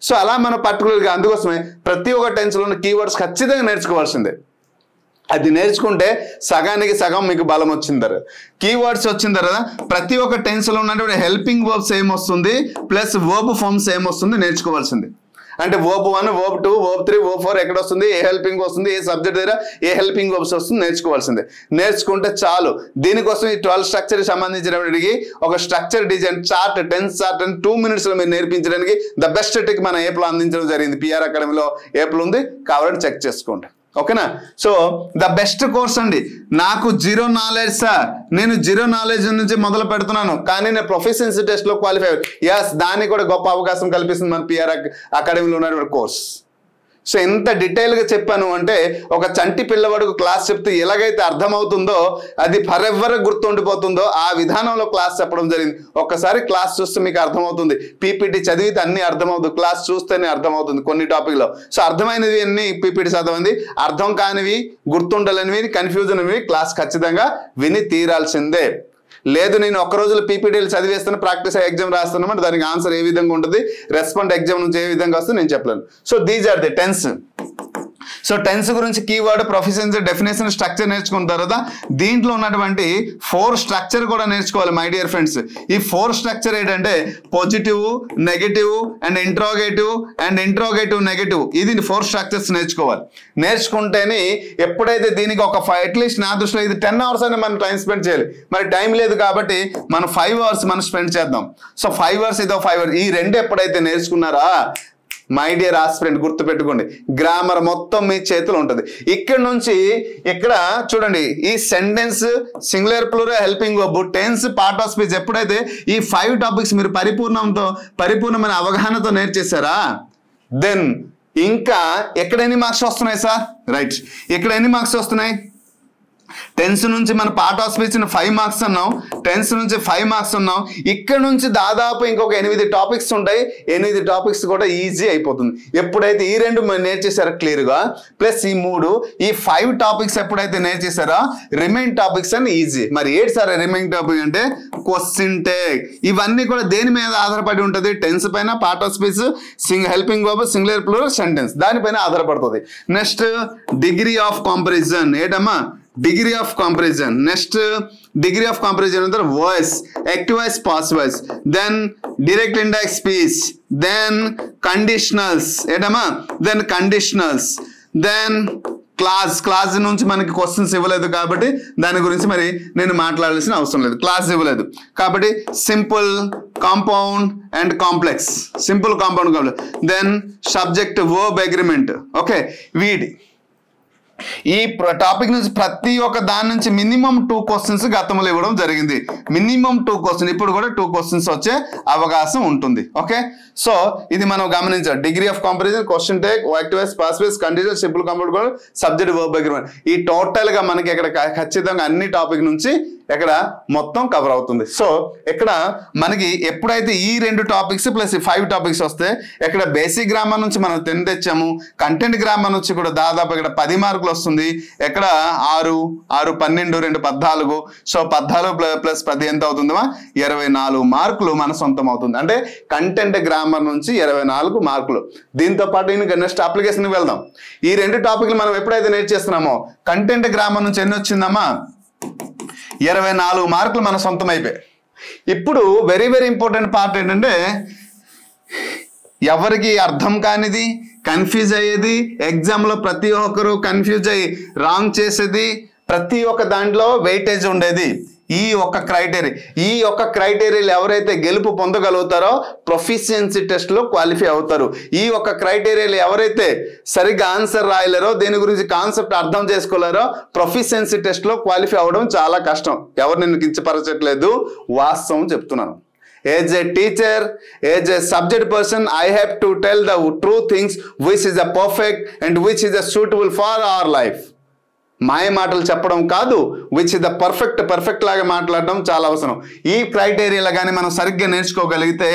సో అలా మనం పర్టికులర్గా అందుకోసమే ప్రతి ఒక్క టెన్స్లో ఉన్న కీవర్డ్స్ ఖచ్చితంగా నేర్చుకోవాల్సిందే. అది నేర్చుకుంటే సగానికి సగం మీకు బలం వచ్చింది. కీవర్డ్స్ వచ్చిన తర్వాత ప్రతి ఒక్క టెన్స్లో ఉన్నటువంటి హెల్పింగ్ వర్బ్స్ ఏమొస్తుంది ప్లస్ వర్బ్ ఫార్మ్స్ ఏమొస్తుంది నేర్చుకోవాల్సింది. అంటే వర్బ్ 1, వర్బ్ 2, వర్బ్ 3, వర్బ్ 4 ఎక్కడ వస్తుంది, ఏ హెల్పింగ్ వస్తుంది, ఏ సబ్జెక్ట్ దగ్గర ఏ హెల్పింగ్ వర్బ్స్ వస్తుంది నేర్చుకోవాల్సిందే. నేర్చుకుంటే చాలు. దీనికోసం ఈ 12 స్ట్రక్చర్కి సంబంధించినప్పటికీ ఒక structure design chart, tense chart 2 minutesలో మీరు నేర్పించడానికి ద బెస్ట్ టెక్ మన ఏప్లో అందించడం జరిగింది. పిఆర్ అకాడమీలో ఏప్లో ఉంది, కావాలంటే చెక్ చేసుకోండి. ఓకేనా? సో ద బెస్ట్ కోర్స్ అండి. నాకు 0 నాలెడ్జ్ సార్, నేను 0 నాలెడ్జ్ నుంచి మొదలు పెడుతున్నాను, కానీ నేను ప్రొఫిషియన్సీ టెస్ట్లో క్వాలిఫై. ఎస్, దానికి కూడా గొప్ప అవకాశం కల్పిస్తుంది మన పిఆర్ అకాడమీలో ఉన్నటువంటి కోర్స్. సో ఎంత డీటెయిల్గా చెప్పాను అంటే ఒక చంటి పిల్లవాడికి క్లాస్ చెప్తే ఎలాగైతే అర్థమవుతుందో అది ఫరెవర్ గుర్తుండిపోతుందో ఆ విధానంలో క్లాస్ చెప్పడం జరిగింది. ఒక్కసారి క్లాస్ చూస్తే మీకు అర్థమవుతుంది. పీపీటీ చదివితే అన్ని అర్థమవుతుంది, క్లాస్ చూస్తేనే అర్థమవుతుంది కొన్ని టాపిక్లో. సో అర్థమైనవి అన్ని పీపీటీ చదవండి, అర్థం కానివి, గుర్తుండలేనివి, కన్ఫ్యూజన్ అనేవి క్లాస్ ఖచ్చితంగా విని తీరాల్సిందే. లేదు నేను ఒక్క రోజులో పీపీటీలు చదివేస్తాను, ప్రాక్టీస్ ఎగ్జామ్ రాస్తాను అంటే దానికి ఆన్సర్ ఏ విధంగా ఉంటుంది, రెస్పాండ్ ఎగ్జామ్ నుంచి ఏ విధంగా వస్తుంది నేను చెప్పలేను. So these are the tense. So tense గురించి కీవర్డ్, ప్రొఫిషియన్సీ, డెఫినేషన్, స్ట్రక్చర్ నేర్చుకున్న తర్వాత దీంట్లో ఉన్నటువంటి 4 స్ట్రక్చర్ కూడా నేర్చుకోవాలి మై డియర్ ఫ్రెండ్స్. ఈ 4 స్ట్రక్చర్ ఏంటంటే positive, negative and interrogative negative. ఇది 4 స్ట్రక్చర్స్ నేర్చుకోవాలి. నేర్చుకుంటేనే ఎప్పుడైతే దీనికి ఒక అట్లీస్ట్ నా దృష్టిలో ఇది 10 hours అయినా మనం టైం స్పెండ్ చేయాలి. మరి టైం లేదు కాబట్టి మనం 5 hours మనం స్పెండ్ చేద్దాం. సో 5 hours ఇదో 5 hours, ఈ 2 ఎప్పుడైతే నేర్చుకున్నారా మై డియర్ ఆస్పిరెంట్ గుర్తుపెట్టుకోండి, గ్రామర్ మొత్తం మీ చేతిలో ఉంటుంది. ఇక్కడ నుంచి ఇక్కడ చూడండి, ఈ sentence, singular, plural, helping verb, tense, part of speech ఎప్పుడైతే ఈ 5 టాపిక్స్ మీరు పరిపూర్ణమైన అవగాహనతో నేర్చేశారా, దెన్ ఇంకా ఎక్కడ ఎన్ని మార్క్స్ వస్తున్నాయి సార్? రైట్, ఇక్కడ ఎన్ని మార్క్స్ వస్తున్నాయి? టెన్స్ నుంచి మన పార్ట్ ఆఫ్ స్పీచ్ 5 మార్క్స్ అన్నాం, టెన్స్ నుంచి 5 మార్క్స్ అన్నాం. ఇక్కడ నుంచి దాదాపు ఇంకొక 8 టాపిక్స్ ఉంటాయి. 8 టాపిక్స్ కూడా ఈజీ అయిపోతుంది ఎప్పుడైతే ఈ 2 నేర్చేసారో క్లియర్గా, ప్లస్ ఈ 3, ఈ 5 టాపిక్స్ ఎప్పుడైతే నేర్చేసారో రిమైన్ టాపిక్స్ అని ఈజీ. మరి ఏంటి సార్ రిమైన్ టాపిక్ అంటే? Question tag. ఇవన్నీ కూడా దేని మీద ఆధారపడి ఉంటుంది? టెన్స్ పైన, part of speech, helping verb, singular, plural, sentence, దానిపైన ఆధారపడుతుంది. Next degree of comparison. ఏంటమ్మా? Degree of comparison. Next degree of comparison అంటే voice, active voice, passive voice, then direct indirect speech, then conditionals. ఏంటమ్మా? దెన్ కండిషనల్స్, దెన్ క్లాస్ నుంచి మనకి క్వశ్చన్స్ ఇవ్వలేదు కాబట్టి దాని గురించి మరి నేను మాట్లాడాల్సిన అవసరం లేదు, క్లాస్ ఇవ్వలేదు కాబట్టి simple, compound and complex. Simple, compound, complex, then subject, verb, agreement. Okay, వీడి ఈ టాపిక్ నుంచి ప్రతి ఒక్క దాని నుంచి మినిమం 2 క్వశ్చన్స్ గతంలో ఇవ్వడం జరిగింది. మినిమం 2 క్వశ్చన్స్, ఇప్పుడు కూడా 2 క్వశ్చన్స్ వచ్చే అవకాశం ఉంటుంది. ఓకే, సో ఇది మనం గమనించాలి. Degree of comparison, question take, active voice, passive voice, conditional, simple, compound, subject, verb, agreement. ఈ టోటల్ గా మనకి ఇక్కడ ఖచ్చితంగా అన్ని టాపిక్ నుంచి ఇక్కడ మొత్తం కవర్ అవుతుంది. సో ఇక్కడ మనకి ఎప్పుడైతే ఈ 2 టాపిక్స్ ప్లస్ 5 టాపిక్స్ వస్తే ఇక్కడ బేసిక్ గ్రామర్ నుంచి మనం 10 తెచ్చాము, కంటెంట్ గ్రామర్ నుంచి కూడా దాదాపు ఇక్కడ 10 మార్కులు వస్తుంది. ఇక్కడ 6, 12, 2, 14. సో 14 ప్లస్ 10 ఎంత అవుతుందమ్మా? 24 మార్కులు మన సొంతం అవుతుంది. అంటే కంటెంట్ గ్రామర్ నుంచి 24 మార్కులు. దీంతో పాటు ఇంకా నెక్స్ట్ అప్లికేషన్కి వెళ్దాం. ఈ 2 టాపిక్లు మనం ఎప్పుడైతే నేర్చేస్తున్నామో కంటెంట్ గ్రామర్ నుంచి ఎన్ని వచ్చిందమ్మా? 24 మార్కులు మన సొంతం అయిపోయాయి. ఇప్పుడు వెరీ వెరీ ఇంపార్టెంట్ పార్ట్ ఏంటంటే, ఎవరికి అర్థం కానిది, కన్ఫ్యూజ్ అయ్యేది, ఎగ్జామ్లో ప్రతి ఒక్కరు కన్ఫ్యూజ్ అయ్యి రాంగ్ చేసేది, ప్రతి ఒక్క దాంట్లో వెయిటేజ్ ఉండేది ఈ ఒక్క క్రైటీరియాలు ఎవరైతే గెలుపు పొందగలుగుతారో ప్రొఫిషియన్సీ టెస్ట్లో క్వాలిఫై అవుతారు. ఈ ఒక్క క్రైటీరియాలు ఎవరైతే సరిగ్గా ఆన్సర్ రాయలేరో, దేని గురించి కాన్సెప్ట్ అర్థం చేసుకోలేరో ప్రొఫిషియన్సీ టెస్ట్లో క్వాలిఫై అవ్వడం చాలా కష్టం. ఎవరు నిన్ను కించపరచట్లేదు, వాస్తవం చెప్తున్నాను. As a teacher, as a subject person, I have to tell the true things which is a perfect and which is a suitable for our life. మాయ మాటలు చెప్పడం కాదు, విచ్ ఇస్ ద పర్ఫెక్ట్ లాగా మాట్లాడడం చాలా అవసరం. ఈ క్రైటీరియాలో కానీ మనం సరిగ్గా నేర్చుకోగలిగితే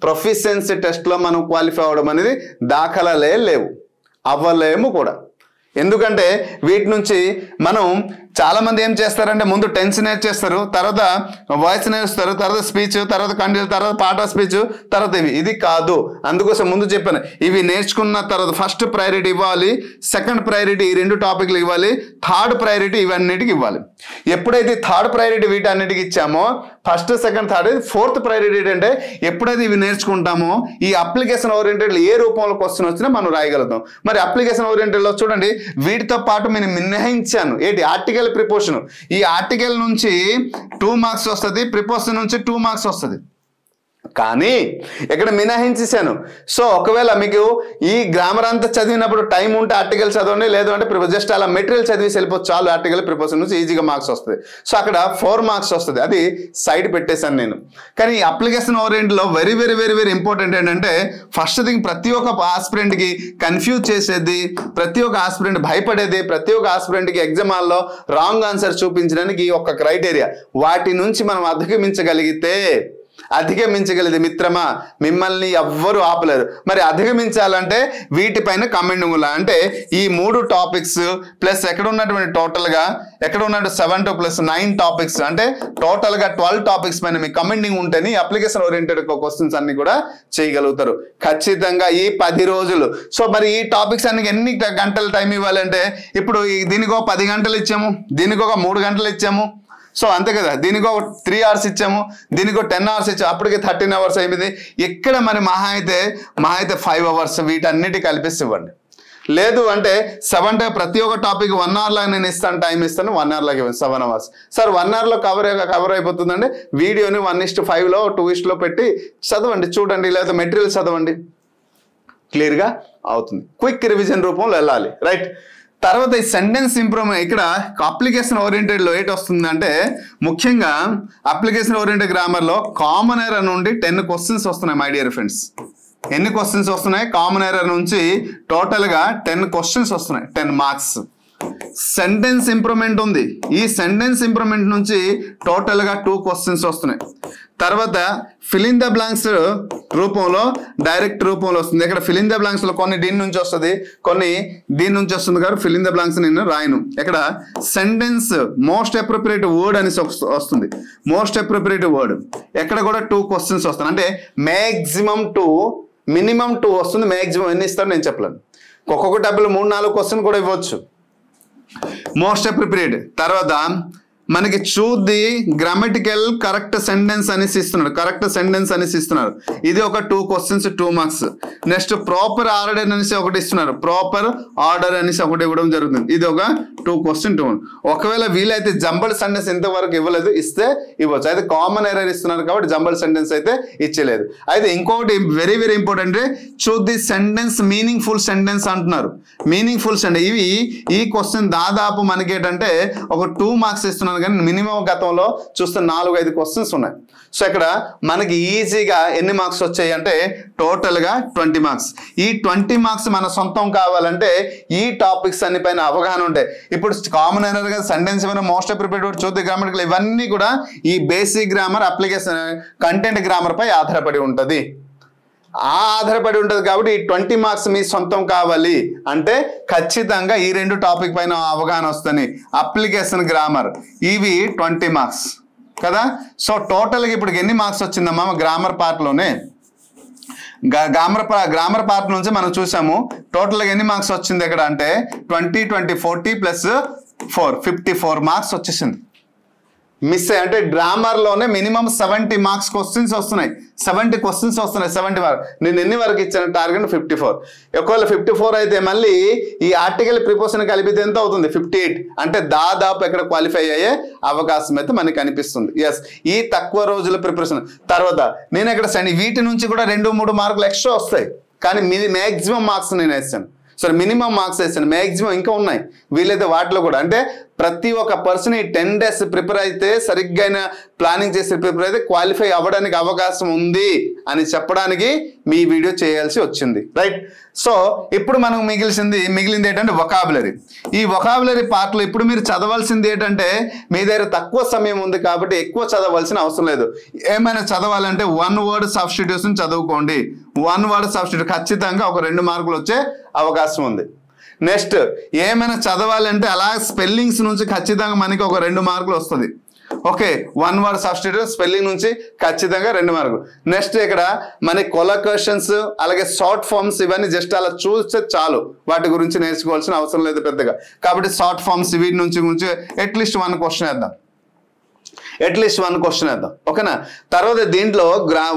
ప్రొఫిషియన్సీ టెస్ట్లో మనం క్వాలిఫై అవ్వడం అనేది దాఖలాలే లేవు, అవ్వలేము కూడా. ఎందుకంటే వీటి నుంచి మనం చాలా మంది ఏం చేస్తారంటే ముందు టెన్స్ నేర్చేస్తారు, తర్వాత వాయిస్ నేర్చుతారు, తర్వాత స్పీచ్, తర్వాత కండిషన్, తర్వాత పార్ట్ ఆఫ్ స్పీచ్, తర్వాత ఇది కాదు. అందుకోసం ముందు చెప్పాను, ఇవి నేర్చుకున్న తర్వాత ఫస్ట్ ప్రయారిటీ ఇవ్వాలి, సెకండ్ ప్రయారిటీ ఈ 2 టాపిక్లు ఇవ్వాలి, థర్డ్ ప్రయారిటీ ఇవన్నిటికి ఇవ్వాలి. ఎప్పుడైతే థర్డ్ ప్రయారిటీ వీటన్నిటికి ఇచ్చామో, first, second, third, fourth priority ఏంటంటే ఎప్పుడైతే ఇవి నేర్చుకుంటామో ఈ అప్లికేషన్ ఓరియంటెడ్ ఏ రూపంలో క్వశ్చన్ వచ్చినా మనం రాయగలుగుతాం. మరి అప్లికేషన్ ఓరియంటెడ్లో చూడండి, వీటితో పాటు నేను మినహాయించాను ఏంటి? Article, preposition. ఈ ఆర్టికల్ నుంచి 2 మార్క్స్ వస్తుంది, ప్రిపోజిషన్ నుంచి 2 మార్క్స్ వస్తుంది. కానీ ఇక్కడ మినహాయించేసాను. సో ఒకవేళ మీకు ఈ గ్రామర్ అంతా చదివినప్పుడు టైం ఉంటే ఆర్టికల్ చదవండి, లేదు అంటే జస్ట్ అలా మెటీరియల్ చదివి వెళ్ళిపోవచ్చు చాలు. ఆర్టికల్, ప్రిపోజిషన్ నుంచి ఈజీగా మార్క్స్ వస్తుంది. సో అక్కడ 4 మార్క్స్ వస్తుంది, అది సైడ్ పెట్టేశాను నేను. కానీ ఈ అప్లికేషన్ ఓరియంట్లో very very very very important ఏంటంటే, ఫస్ట్ థింగ్ ప్రతి ఒక్క ఆస్పిరెంట్కి కన్ఫ్యూజ్ చేసేది, ప్రతి ఒక్క ఆస్పిరెంట్ భయపడేది, ప్రతి ఒక్క ఆస్పిరెంట్కి ఎగ్జామ్ హాల్లో రాంగ్ ఆన్సర్ చూపించడానికి ఈ ఒక్క క్రైటీరియా. వాటి నుంచి మనం అధిగమించగలిగితే అధిగమించగలది మిత్రమా, మిమ్మల్ని ఎవ్వరు ఆపలేరు. మరి అధిగమించాలంటే వీటిపైన కమెండింగ్ అంటే ఈ 3 టాపిక్స్ ప్లస్ ఎక్కడ ఉన్నటువంటి టోటల్గా ఎక్కడ ఉన్నట్టు 7 to + 9 టాపిక్స్ అంటే టోటల్గా 12 టాపిక్స్ పైన మీ కమెండింగ్ ఉంటేనే అప్లికేషన్ ఓరియంటెడ్ క్వశ్చన్స్ అన్ని కూడా చేయగలుగుతారు ఖచ్చితంగా ఈ 10 రోజులు. సో మరి ఈ టాపిక్స్ అన్ని ఎన్ని గంటల టైం ఇవ్వాలంటే ఇప్పుడు దీనికి ఒక 10 గంటలు ఇచ్చాము, దీనికి ఒక 3 గంటలు ఇచ్చాము, సో అంతే కదా, దీనికి ఒక 3 hours ఇచ్చాము, దీనికి ఒక 10 hours ఇచ్చాము, అప్పటికి 13 hours అయిపోయింది. ఇక్కడ మరి మహా అయితే 5 hours వీటన్నిటి కలిపేసి ఇవ్వండి. లేదు అంటే 7 ప్రతి ఒక్క టాపిక్ 1 hour లాగా నేను ఇస్తాను, టైం ఇస్తాను, 1 hour లాగా ఇవ్వండి, 7 hours. సార్ 1 hour లో కవర్ అయిపోతుందండి. వీడియోని 1:5లో 2:లో పెట్టి చదవండి, చూడండి, లేదా మెటీరియల్ చదవండి, క్లియర్గా అవుతుంది. క్విక్ రివిజన్ రూపంలో వెళ్ళాలి, రైట్. తర్వాత ఈ సెంటెన్స్ ఇంప్రూవ్మెంట్ ఇక్కడ అప్లికేషన్ ఓరియంటెడ్లో ఏంటి వస్తుందంటే ముఖ్యంగా అప్లికేషన్ ఓరియంటెడ్ గ్రామర్లో కామన్ ఎర్రర్ నుండి 10 క్వశ్చన్స్ వస్తున్నాయి మై డియర్ ఫ్రెండ్స్. ఎన్ని క్వశ్చన్స్ వస్తున్నాయి? కామన్ ఎర్రర్ నుంచి టోటల్గా 10 క్వశ్చన్స్ వస్తున్నాయి, 10 మార్క్స్. సెంటెన్స్ ఇంప్రూవ్మెంట్ ఉంది, ఈ సెంటెన్స్ ఇంప్రూవ్మెంట్ నుంచి టోటల్గా 2 క్వశ్చన్స్ వస్తున్నాయి. తర్వాత ఫిల్ ఇన్ ద బ్లాంక్స్ రూపంలో డైరెక్ట్ రూపంలో వస్తుంది. ఇక్కడ ఫిల్ ఇన్ ద బ్లాంక్స్ లో కొన్ని దీని నుంచి వస్తుంది, కొన్ని దీని నుంచి వస్తుంది కాబట్టి ఫిల్ ఇన్ ద బ్లాంక్స్ నేను రాయను. ఇక్కడ సెంటెన్స్ మోస్ట్ అప్రోప్రియేట్ వర్డ్ అని వస్తుంది, మోస్ట్ అప్రోప్రియేట్ వర్డ్. ఎక్కడ కూడా 2 క్వశ్చన్స్ వస్తాయి, అంటే మ్యాక్సిమం 2 మినిమం 2 వస్తుంది. మ్యాక్సిమం ఎన్ని ఇస్తారో నేను చెప్పలేను, ఒక్కొక్క టైప్లో 3-4 క్వశ్చన్ కూడా ఇవ్వచ్చు. Most appropriate. తర్వాత మనకి choose the grammatical correct sentence అనేసి ఇస్తున్నాడు, కరెక్ట్ సెంటెన్స్ అనేసి ఇస్తున్నారు. ఇది ఒక 2 questions, 2 marks. Next proper order అనేసి ఒకటి ఇస్తున్నారు, ప్రాపర్ ఆర్డర్ అనేసి ఒకటి ఇవ్వడం జరుగుతుంది. ఇది ఒక 2 క్వశ్చన్ 2. ఒకవేళ వీలైతే జంబల్ సెంటెన్స్ ఇంతవరకు ఇవ్వలేదు, ఇస్తే ఇవ్వచ్చు. అయితే కామన్ ఎర్రర్ ఇస్తున్నారు కాబట్టి జంబల్ సెంటెన్స్ అయితే ఇచ్చలేదు. అయితే ఇంకొకటి very very important, choose the sentence meaningful sentence అంటున్నారు. మీనింగ్ఫుల్ సెంటెన్స్ ఇవి ఈ క్వశ్చన్ దాదాపు మనకి ఏంటంటే ఒక 2 మార్క్స్ ఇస్తున్నారు, కానీ మినిమం గతంలో చూస్తే 4-5 క్వశ్చన్స్ ఉన్నాయి. సో ఇక్కడ మనకి ఈజీగా ఎన్ని మార్క్స్ వచ్చాయి అంటే టోటల్గా 20 మార్క్స్. ఈ 20 మార్క్స్ మన సొంతం కావాలంటే ఈ టాపిక్స్ అన్ని పైన అవగాహన ఉంటాయి. ఇప్పుడు కామన్ ఎర్రర్ గా సెంటెన్స్ ఏమైనా మోస్ట్ అప్రోప్రియేట్ వర్డ్, చూద్ది గ్రామటికల్, ఇవన్నీ కూడా ఈ basic grammar application content grammar పై ఆధారపడి ఉంటుంది. ఆధారపడి ఉంటుంది కాబట్టి ఈ 20 మార్క్స్ మీ సొంతం కావాలి అంటే ఖచ్చితంగా ఈ 2 టాపిక్ పైన అవగాహన వస్తుంది. అప్లికేషన్ గ్రామర్ ఇవి 20 మార్క్స్ కదా. సో టోటల్గా ఇప్పుడు ఎన్ని మార్క్స్ వచ్చిందమ్మా గ్రామర్ పార్ట్లోనే? గ్రామర్ పార్ట్ నుంచి మనం చూసాము టోటల్గా ఎన్ని మార్క్స్ వచ్చింది ఇక్కడ అంటే 20, 20, 40 + 4 54 మార్క్స్ వచ్చేసింది. మిస్ అంటే గ్రామర్లోనే మినిమం 70 మార్క్స్ క్వశ్చన్స్ వస్తున్నాయి, 70 క్వశ్చన్స్ వస్తున్నాయి. 70 మార్క్స్ నేను ఎన్ని వరకు ఇచ్చాను టార్గెట్ 54. ఒకవేళ 54 అయితే మళ్ళీ ఈ ఆర్టికల్ ప్రిపోజిషన్ కలిపితే ఎంత అవుతుంది 58. అంటే దాదాపు ఎక్కడ క్వాలిఫై అయ్యే అవకాశం అయితే మనకి కనిపిస్తుంది. ఎస్, ఈ తక్కువ రోజుల ప్రిపరేషన్ తర్వాత నేను ఇక్కడ వీటి నుంచి కూడా 2-3 మార్కులు ఎక్స్ట్రా వస్తాయి, కానీ మ్యాక్సిమం మార్క్స్ నేను వేస్తాను. సరే మినిమం మార్క్స్ వేస్తాను, మ్యాక్సిమం ఇంకా ఉన్నాయి వీలైతే వాటిలో కూడా. అంటే ప్రతి ఒక్క పర్సన్ ఈ 10 days ప్రిపేర్ అయితే సరిగ్గా ప్లానింగ్ చేసి ప్రిపేర్ అయితే క్వాలిఫై అవ్వడానికి అవకాశం ఉంది అని చెప్పడానికి మీ వీడియో చేయాల్సి వచ్చింది, రైట్. సో ఇప్పుడు మనకు మిగిలింది ఏంటంటే వొకాబులరీ. ఈ వొకాబులరీ పార్ట్లో ఇప్పుడు మీరు చదవాల్సింది ఏంటంటే మీ దగ్గర తక్కువ సమయం ఉంది కాబట్టి ఎక్కువ చదవాల్సిన అవసరం లేదు. ఏమైనా చదవాలంటే 1 word సబ్స్టిట్యూషన్ చదువుకోండి. 1 word సబ్స్టిట్యూట్ ఖచ్చితంగా ఒక 2 మార్కులు వచ్చే అవకాశం ఉంది. నెక్స్ట్ ఏమైనా చదవాలంటే అలా స్పెల్లింగ్స్ నుంచి ఖచ్చితంగా మనకి ఒక 2 మార్కులు వస్తుంది. ఓకే, 1 word సబ్స్టిట్యూట్ స్పెల్లింగ్ నుంచి ఖచ్చితంగా 2 మార్కులు. నెక్స్ట్ ఇక్కడ మనకి కొలొకేషన్స్ అలాగే షార్ట్ ఫార్మ్స్ ఇవన్నీ జస్ట్ అలా చూస్తే చాలు, వాటి గురించి నేర్చుకోవాల్సిన అవసరం లేదు పెద్దగా. కాబట్టి షార్ట్ ఫార్మ్స్ వీటి నుంచి అట్లీస్ట్ 1 క్వశ్చన్ వేద్దాం, ఓకేనా. తర్వాత దీంట్లో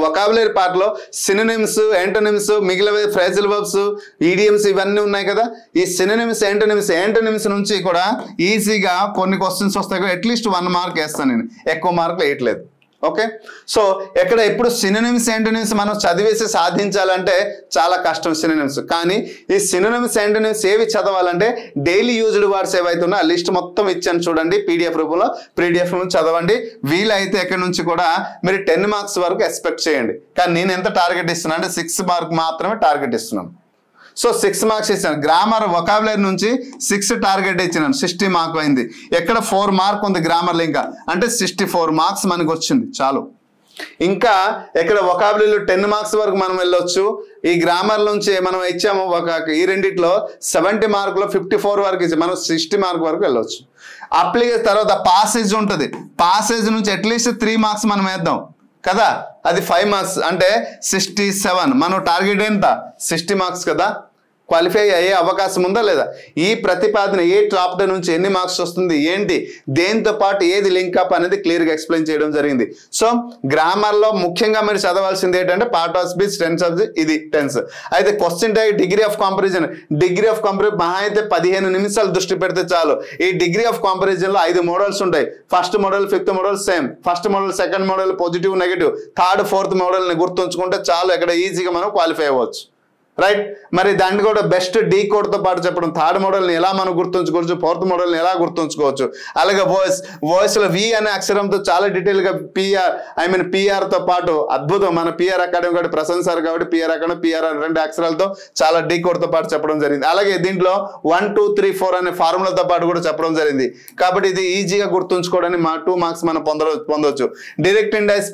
వొకాబులరీ పార్ట్లో సినోనిమ్స్, యాంటోనిమ్స్, మిగిలిన ఫ్రేజల్ వర్బ్స్, ఈడియమ్స్ ఇవన్నీ ఉన్నాయి కదా. ఈ సినోనిమ్స్, యాంటోనిమ్స్ నుంచి కూడా ఈజీగా కొన్ని క్వశ్చన్స్ వస్తాయి. అట్లీస్ట్ 1 మార్క్ వేస్తాను నేను, ఎక్కువ మార్కులు వేయట్లేదు. ఓకే, సో ఇక్కడ ఎప్పుడు సినోనిమ్స్, యాంటోనిమ్స్ మనం చదివేసి సాధించాలంటే చాలా కష్టం సినోనిమ్స్. కానీ ఈ సినోనిమ్స్, యాంటోనిమ్స్ ఏవి చదవాలంటే డైలీ యూజ్డ్ వర్డ్స్ ఏవైతే ఉన్నాయో ఆ లిస్ట్ మొత్తం ఇచ్చాను చూడండి పీడిఎఫ్ రూపంలో. పీడిఎఫ్ నుంచి చదవండి. వీలైతే ఎక్కడి నుంచి కూడా మీరు 10 మార్క్స్ వరకు ఎక్స్పెక్ట్ చేయండి. కానీ నేను ఎంత టార్గెట్ ఇస్తున్నాను అంటే 6 మార్క్ మాత్రమే టార్గెట్ ఇస్తున్నాను. సో 6 మార్క్స్ ఇచ్చాను. గ్రామర్ వొకాబులరీ నుంచి 6 టార్గెట్ ఇచ్చినాను, 60 మార్క్ అయింది. ఎక్కడ 4 మార్క్ ఉంది గ్రామర్లో ఇంకా, అంటే 64 మార్క్స్ మనకు వచ్చింది చాలు. ఇంకా ఇక్కడ వొకాబులరీలో 10 మార్క్స్ వరకు మనం వెళ్ళొచ్చు. ఈ గ్రామర్ నుంచి మనం ఇచ్చాము ఈ రెండిట్లో 70 మార్కులో 54 వరకు ఇచ్చి మనం 60 మార్క్ వరకు వెళ్ళొచ్చు. అప్లికేషన్ తర్వాత పాసేజ్ ఉంటుంది. పాసేజ్ నుంచి అట్లీస్ట్ 3 మార్క్స్ మనం వేద్దాం కదా, అది 5 మార్క్స్ అంటే 67. మనం టార్గెట్ ఎంత 60 మార్క్స్ కదా. క్వాలిఫై అయ్యే అవకాశం ఉందా లేదా, ఈ ప్రతిపాదన ఏ చాప్టర్ నుంచి ఎన్ని మార్క్స్ వస్తుంది ఏంటి, దేంతో పాటు ఏది లింక్ అప్ అనేది క్లియర్గా ఎక్స్ప్లెయిన్ చేయడం జరిగింది. సో గ్రామర్లో ముఖ్యంగా మీరు చదవాల్సింది ఏంటంటే part of speech, tense of ఇది టెన్స్. అయితే question type degree of comparison మహా అయితే 15 నిమిషాలు దృష్టి పెడితే చాలు. ఈ డిగ్రీ ఆఫ్ కంపారిజన్ లో 5 మోడల్స్ ఉంటాయి. First model, fifth model same. First model, second model positive negative, third fourth model ని గుర్తుంచుకుంటే చాలు, ఇక్కడ ఈజీగా మనం క్వాలిఫై అవ్వచ్చు. రైట్, మరి దాన్ని కూడా బెస్ట్ డీ కోడ్తో పాటు చెప్పడం, థర్డ్ మోడల్ని ఎలా మనం గుర్తుంచుకోవచ్చు, ఫోర్త్ మోడల్ని ఎలా గుర్తుంచుకోవచ్చు. అలాగే వాయిస్లో వి అనే అక్షరంతో చాలా డీటెయిల్గా పిఆర్తో పాటు అద్భుతం. మన పిఆర్ అకాడమీ కాబట్టి ప్రశంస సార్ కాబట్టి పిఆర్ అకాడమీ పిఆర్ 2 అక్షరాలతో చాలా డీ కోడ్తో పాటు చెప్పడం జరిగింది. అలాగే దీంట్లో 1 2 3 4 అనే ఫార్ములాతో పాటు కూడా చెప్పడం జరిగింది. కాబట్టి ఇది ఈజీగా గుర్తుంచుకోవడానికి 2 మార్క్స్ మనం పొందవచ్చు. డైరెక్ట్ ఇండైరెక్ట్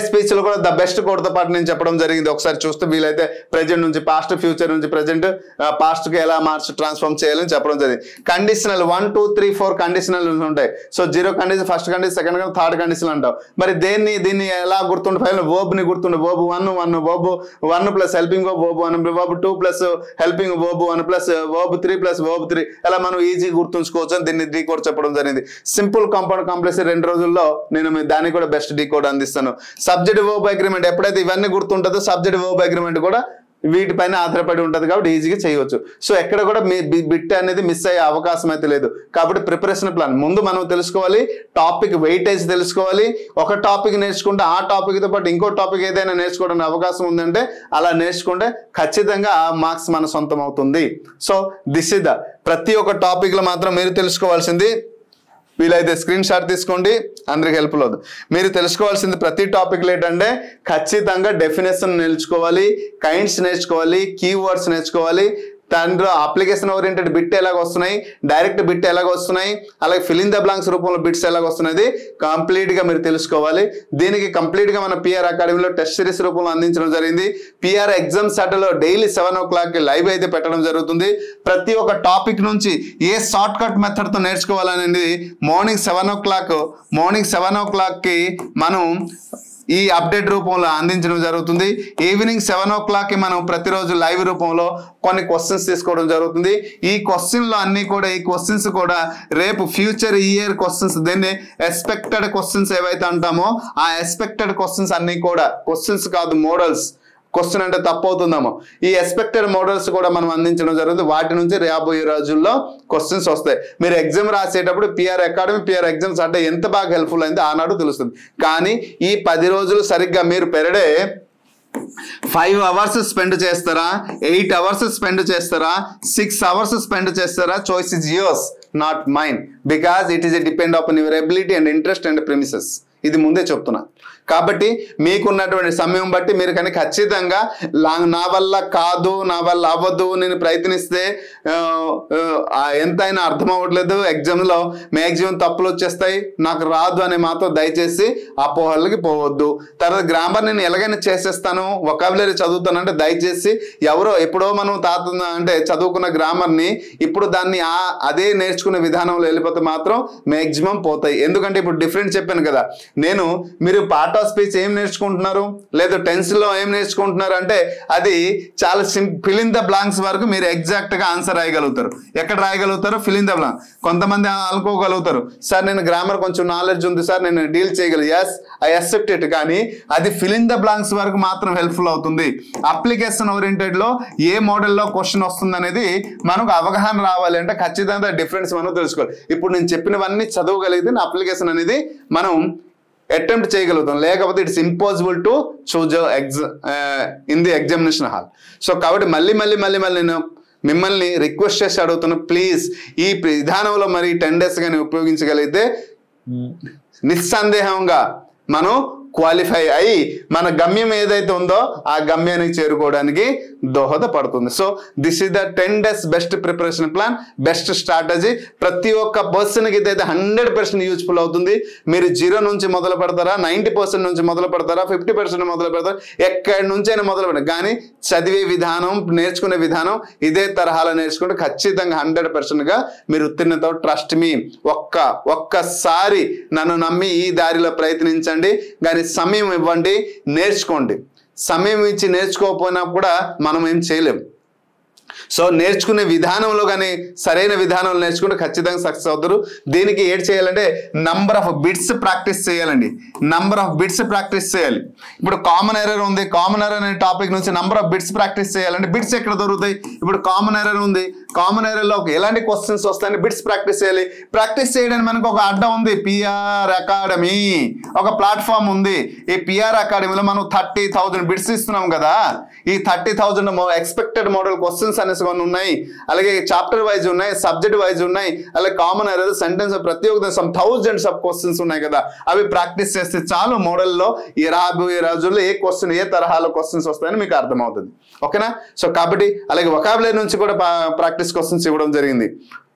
స్పీచ్ లో కూడా ద బెస్ట్ కోడ్తో పాటు నేను చెప్పడం జరిగింది. ఒకసారి చూస్తే వీలైతే ప్రెజెంట్ నుంచి పాస్ట్, ఫ్యూచర్ నుంచి ప్రెజెంట్, పాస్ట్ కి ఎలా ట్రాన్స్ఫార్మ్ చేయాలని చెప్పడం జరిగింది. కండిషనల్ 1 2 3 4 కండిషనల్ ఉంటాయి. So 0 condition, first condition, second condition, third condition అంటాం. మరి దీన్ని ఎలా గుర్తుండే, ఫైనల్ వర్బ్ ని గుర్తుండే, verb 1 verb 1 plus helping verb 1, verb 2 plus helping verb 1 plus verb 3 plus verb 3, అలా మనం ఈజీ గుర్తుంచుకోవచ్చు అని దీన్ని డీ కోడ్ చెప్పడం జరిగింది. సింపుల్ కాంపౌండ్ కాంప్లెక్స్ 2 రోజుల్లో నేను దానికి కూడా బెస్ట్ డీ కోడ్ అందిస్తాను. సబ్జెక్ట్ వర్బ్ అగ్రిమెంట్ ఎప్పుడైతే ఇవన్నీ గుర్తుంటుందో సబ్జెక్ట్ వర్బ్ అగ్రిమెంట్ కూడా వీటిపైన ఆధారపడి ఉంటుంది కాబట్టి ఈజీగా చేయవచ్చు. సో ఎక్కడ కూడా మీ బిట్ అనేది మిస్ అయ్యే అవకాశం అయితే లేదు. కాబట్టి ప్రిపరేషన్ ప్లాన్ ముందు మనం తెలుసుకోవాలి, టాపిక్ వెయిటేజ్ తెలుసుకోవాలి. ఒక టాపిక్ నేర్చుకుంటే ఆ టాపిక్తో పాటు ఇంకో టాపిక్ ఏదైనా నేర్చుకోవడానికి అవకాశం ఉందంటే అలా నేర్చుకుంటే ఖచ్చితంగా ఆ మార్క్స్ మన సొంతం అవుతుంది. సో దిస్ ఇస్ ద ప్రతి ఒక్క టాపిక్లో మాత్రం మీరు తెలుసుకోవాల్సింది, వీలైతే స్క్రీన్ షాట్ తీసుకోండి, అందరికి హెల్ప్ లేదు. మీరు తెలుసుకోవాల్సింది ప్రతి టాపిక్ ఏంటంటే ఖచ్చితంగా డెఫినేషన్ నేర్చుకోవాలి, కైండ్స్ నేర్చుకోవాలి, కీవర్డ్స్ నేర్చుకోవాలి. దాంట్లో అప్లికేషన్ ఓరియంటెడ్ బిట్ ఎలాగ వస్తున్నాయి, డైరెక్ట్ బిట్ ఎలాగ వస్తున్నాయి, అలాగే ఫిల్ ఇన్ ద బ్లాంక్స్ రూపంలో బిట్స్ ఎలాగ వస్తున్నది కంప్లీట్గా మీరు తెలుసుకోవాలి. దీనికి కంప్లీట్గా మన పిఆర్ అకాడమీలో టెస్ట్ సిరీస్ రూపంలో అందించడం జరిగింది. పిఆర్ ఎగ్జామ్స్ అటలో డైలీ 7 o'clock లైవ్ అయితే పెట్టడం జరుగుతుంది. ప్రతి ఒక్క టాపిక్ నుంచి ఏ షార్ట్ కట్ మెథడ్తో నేర్చుకోవాలనేది మార్నింగ్ 7 o'clockకి మనం ఈ అప్డేట్ రూపంలో అందించడం జరుగుతుంది. ఈవినింగ్ 7 o'clock మనం ప్రతిరోజు లైవ్ రూపంలో కొన్ని క్వశ్చన్స్ తీసుకోవడం జరుగుతుంది. ఈ క్వశ్చన్స్ కూడా రేపు ఫ్యూచర్ ఇయర్ క్వశ్చన్స్, దీన్ని ఎక్స్పెక్టెడ్ క్వశ్చన్స్ ఏవైతే అంటామో ఆ ఎక్స్పెక్టెడ్ క్వశ్చన్స్ అన్ని కూడా, క్వశ్చన్స్ కాదు మోడల్స్, క్వశ్చన్ అంటే తప్పు అవుతుందేమో, ఈ ఎక్స్పెక్టెడ్ మోడల్స్ కూడా మనం అందించడం జరుగుతుంది. వాటి నుంచి రాబోయే రోజుల్లో క్వశ్చన్స్ వస్తాయి. మీరు ఎగ్జామ్ రాసేటప్పుడు పిఆర్ అకాడమీ, పిఆర్ ఎగ్జామ్స్ అంటే ఎంత బాగా హెల్ప్ఫుల్ అయింది ఆనాడు తెలుస్తుంది. కానీ ఈ 10 రోజులు సరిగ్గా మీరు పెరడే 5 hours స్పెండ్ చేస్తారా, 8 hours స్పెండ్ చేస్తారా, 6 hours స్పెండ్ చేస్తారా, choice is yours, not mine, because it is depend on your ability and interest and premises. ఇది ముందే చెప్తున్నా. కాబట్టి మీకున్నటువంటి సమయం బట్టి మీరు కానీ ఖచ్చితంగా నా వల్ల కాదు, నా వల్ల అవ్వదు, నేను ప్రయత్నిస్తే ఎంతైనా అర్థం అవ్వట్లేదు, ఎగ్జామ్లో మ్యాక్సిమం తప్పులు వచ్చేస్తాయి, నాకు రాదు అనే మాత్రం దయచేసి అపోహలకి పోవద్దు. తర్వాత గ్రామర్ నేను ఎలాగైనా చేసేస్తాను, వొకాబులరీ చదువుతాను అంటే దయచేసి ఎప్పుడో మనం అంటే చదువుకున్న గ్రామర్ని ఇప్పుడు దాన్ని అదే నేర్చుకునే విధానంలో వెళ్ళిపోతే మాత్రం మ్యాక్సిమం పోతాయి. ఎందుకంటే ఇప్పుడు డిఫరెంట్ చెప్పాను కదా, మీరు పార్ట్ ఆఫ్ స్పీచ్ ఏం నేర్చుకుంటున్నారు, లేదా టెన్స్ లో ఏం నేర్చుకుంటున్నారు అంటే అది చాలా ఫిల్ ఇన్ ద బ్లాంక్స్ వరకు మీరు ఎగ్జాక్ట్ గా ఆన్సర్ రాయగలుగుతారు. ఎక్కడ రాయగలుగుతారు, ఫిల్ ఇన్ ద బ్లాంక్. కొంతమంది అనుకోగలుగుతారు, సార్ నేను గ్రామర్ కొంచెం నాలెడ్జ్ ఉంది సార్, నేను డీల్ చేయగలను, ఎస్ ఐ అక్సెప్ట్ ఇట్, కానీ అది ఫిల్ ఇన్ ద బ్లాంక్స్ వరకు మాత్రం హెల్ప్ఫుల్ అవుతుంది. అప్లికేషన్ ఓరియంటెడ్ లో ఏ మోడల్లో క్వశ్చన్ వస్తుంది అనేది మనకు అవగాహన రావాలి అంటే ఖచ్చితంగా డిఫరెన్స్ మనం తెలుసుకోవాలి. ఇప్పుడు నేను చెప్పినవన్నీ చదవగలిగితే నా అప్లికేషన్ అనేది మనం అటెంప్ట్ చేయగలుగుతాం, లేకపోతే it's impossible to choose in the examination hall. So కాబట్టి మళ్ళీ నేను మిమ్మల్ని రిక్వెస్ట్ చేసి అడుగుతున్నాను, ప్లీజ్ ఈ విధానంలో మరి 10 days కానీ ఉపయోగించగలిగితే నిస్సందేహంగా మనం క్వాలిఫై అయ్యి మన గమ్యం ఏదైతే ఉందో ఆ గమ్యానికి చేరుకోవడానికి దోహదపడుతుంది. So this is the 10 days best preparation plan, best strategy. ప్రతి ఒక్క పర్సన్కి ఇదైతే 100% యూజ్ఫుల్ అవుతుంది. మీరు 0 నుంచి మొదలు పెడతారా, 90% నుంచి మొదలు పెడతారా, 50% మొదలు పెడతారా, ఎక్కడి నుంచైనా మొదలు పెడతారు. కానీ చదివే విధానం, నేర్చుకునే విధానం ఇదే తరహాలో నేర్చుకుంటే ఖచ్చితంగా 100%గా మీరు ఉత్తీర్ణత. ట్రస్ట్ మీ, ఒక్కసారి నన్ను నమ్మి ఈ దారిలో ప్రయత్నించండి. కానీ సమయం ఇవ్వండి, నేర్చుకోండి. సమయం ఇచ్చి నేర్చుకోకపోయినా కూడా మనం ఏం చేయలేం. సో నేర్చుకునే విధానంలో కానీ సరైన విధానంలో నేర్చుకుంటే ఖచ్చితంగా సక్సెస్ అవుతారు. దీనికి ఏడ్ చేయాలంటే నంబర్ ఆఫ్ బిట్స్ ప్రాక్టీస్ చేయాలండి. నంబర్ ఆఫ్ బిట్స్ ప్రాక్టీస్ చేయాలి. ఇప్పుడు కామన్ ఎర్రర్ ఉంది, కామన్ ఎర్రర్ అనే టాపిక్ నుంచి నంబర్ ఆఫ్ బిట్స్ ప్రాక్టీస్ చేయాలంటే బిట్స్ ఎక్కడ దొరుకుతాయి? ఇప్పుడు కామన్ ఎర్రర్ ఉంది, కామన్ ఎర్రర్లో ఎలాంటి క్వశ్చన్స్ వస్తాయని బిట్స్ ప్రాక్టీస్ చేయాలి. ప్రాక్టీస్ చేయడానికి మనకు ఒక అడ్డా ఉంది, పిఆర్ అకాడమీ ఒక ప్లాట్ఫామ్ ఉంది. ఈ పిఆర్ అకాడమీలో మనం 30,000 బిట్స్ ఇస్తున్నాం కదా. ఈ 30,000 ఎక్స్పెక్టెడ్ మోడల్ క్వశ్చన్స్ అనేసి కొన్ని ఉన్నాయి, అలాగే చాప్టర్ వైజ్ ఉన్నాయి, సబ్జెక్ట్ వైజ్ ఉన్నాయి, అలాగే కామన్ ఎర్రర్, సెంటెన్స్, ప్రతి ఒక్క thousands ఆఫ్ క్వశ్చన్స్ ఉన్నాయి కదా. అవి ప్రాక్టీస్ చేస్తే చాలు. మోడల్లో ఈ రాబోయే రోజుల్లో ఏ క్వశ్చన్, ఏ తరహాలో క్వశ్చన్స్ వస్తాయని మీకు అర్థమవుతుంది. ఓకేనా? సో కాబట్టి అలాగే వొకాబులరీ నుంచి కూడా ప్రాక్టీస్ క్వశ్చన్స్ ఇవ్వడం జరిగింది.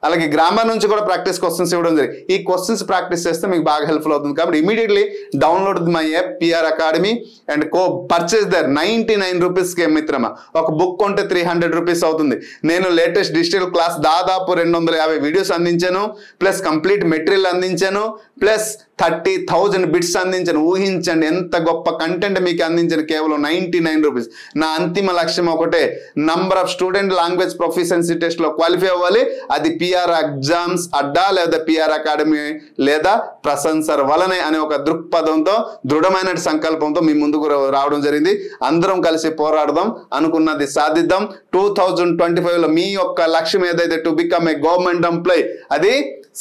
అలాగే గ్రామర్ నుంచి కూడా ప్రాక్టీస్ క్వశ్చన్స్ ఇవ్వడం జరిగింది. ఈ క్వశ్చన్స్ ప్రాక్టీస్ చేస్తే మీకు బాగా హెల్ప్ఫుల్ అవుతుంది. కాబట్టి immediately download my app PR academy and purchase there 99 రూపీస్కి మిత్రమా. ఒక బుక్ కొంటే 300 రూపీస్ అవుతుంది. నేను లేటెస్ట్ డిజిటల్ క్లాస్ దాదాపు 250 వీడియోస్ అందించాను, ప్లస్ కంప్లీట్ మెటీరియల్ అందించాను, ప్లస్ 30,000 బిట్స్ అందించాను. ఊహించండి ఎంత గొప్ప కంటెంట్ మీకు అందించాను కేవలం 99 రూపీస్. నా అంతిమ లక్ష్యం ఒకటే, number of student language proficiency టెస్ట్లో క్వాలిఫై అవ్వాలి. అది పిఆర్ ఎగ్జామ్స్ అడ్డా లేదా పిఆర్ అకాడమీ లేదా ప్రశంసర్ వలనే అనే ఒక దృక్పథంతో, దృఢమైన సంకల్పంతో మీ ముందుకు రావడం జరిగింది. అందరం కలిసి పోరాడదాం, అనుకున్నది సాధిద్దాం. 2025లో మీ యొక్క లక్ష్యం ఏదైతే to become a government employee అది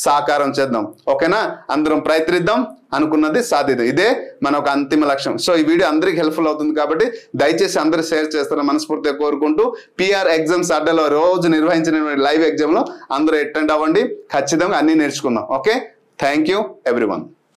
సాకారం చేద్దాం. ఓకేనా? అందరం ప్రయత్నిద్దాం, అనుకున్నది సాధిద్దాం. ఇదే మన ఒక అంతిమ లక్ష్యం. సో ఈ వీడియో అందరికి హెల్ప్ఫుల్ అవుతుంది కాబట్టి దయచేసి అందరూ షేర్ చేస్తారని మనస్ఫూర్తిగా కోరుకుంటూ, పిఆర్ ఎగ్జామ్స్ అడ్డాలో రోజు నిర్వహించిన లైవ్ ఎగ్జామ్లో అందరూ అటెండ్ అవ్వండి. ఖచ్చితంగా అన్ని నేర్చుకుందాం. Okay, thank you everyone.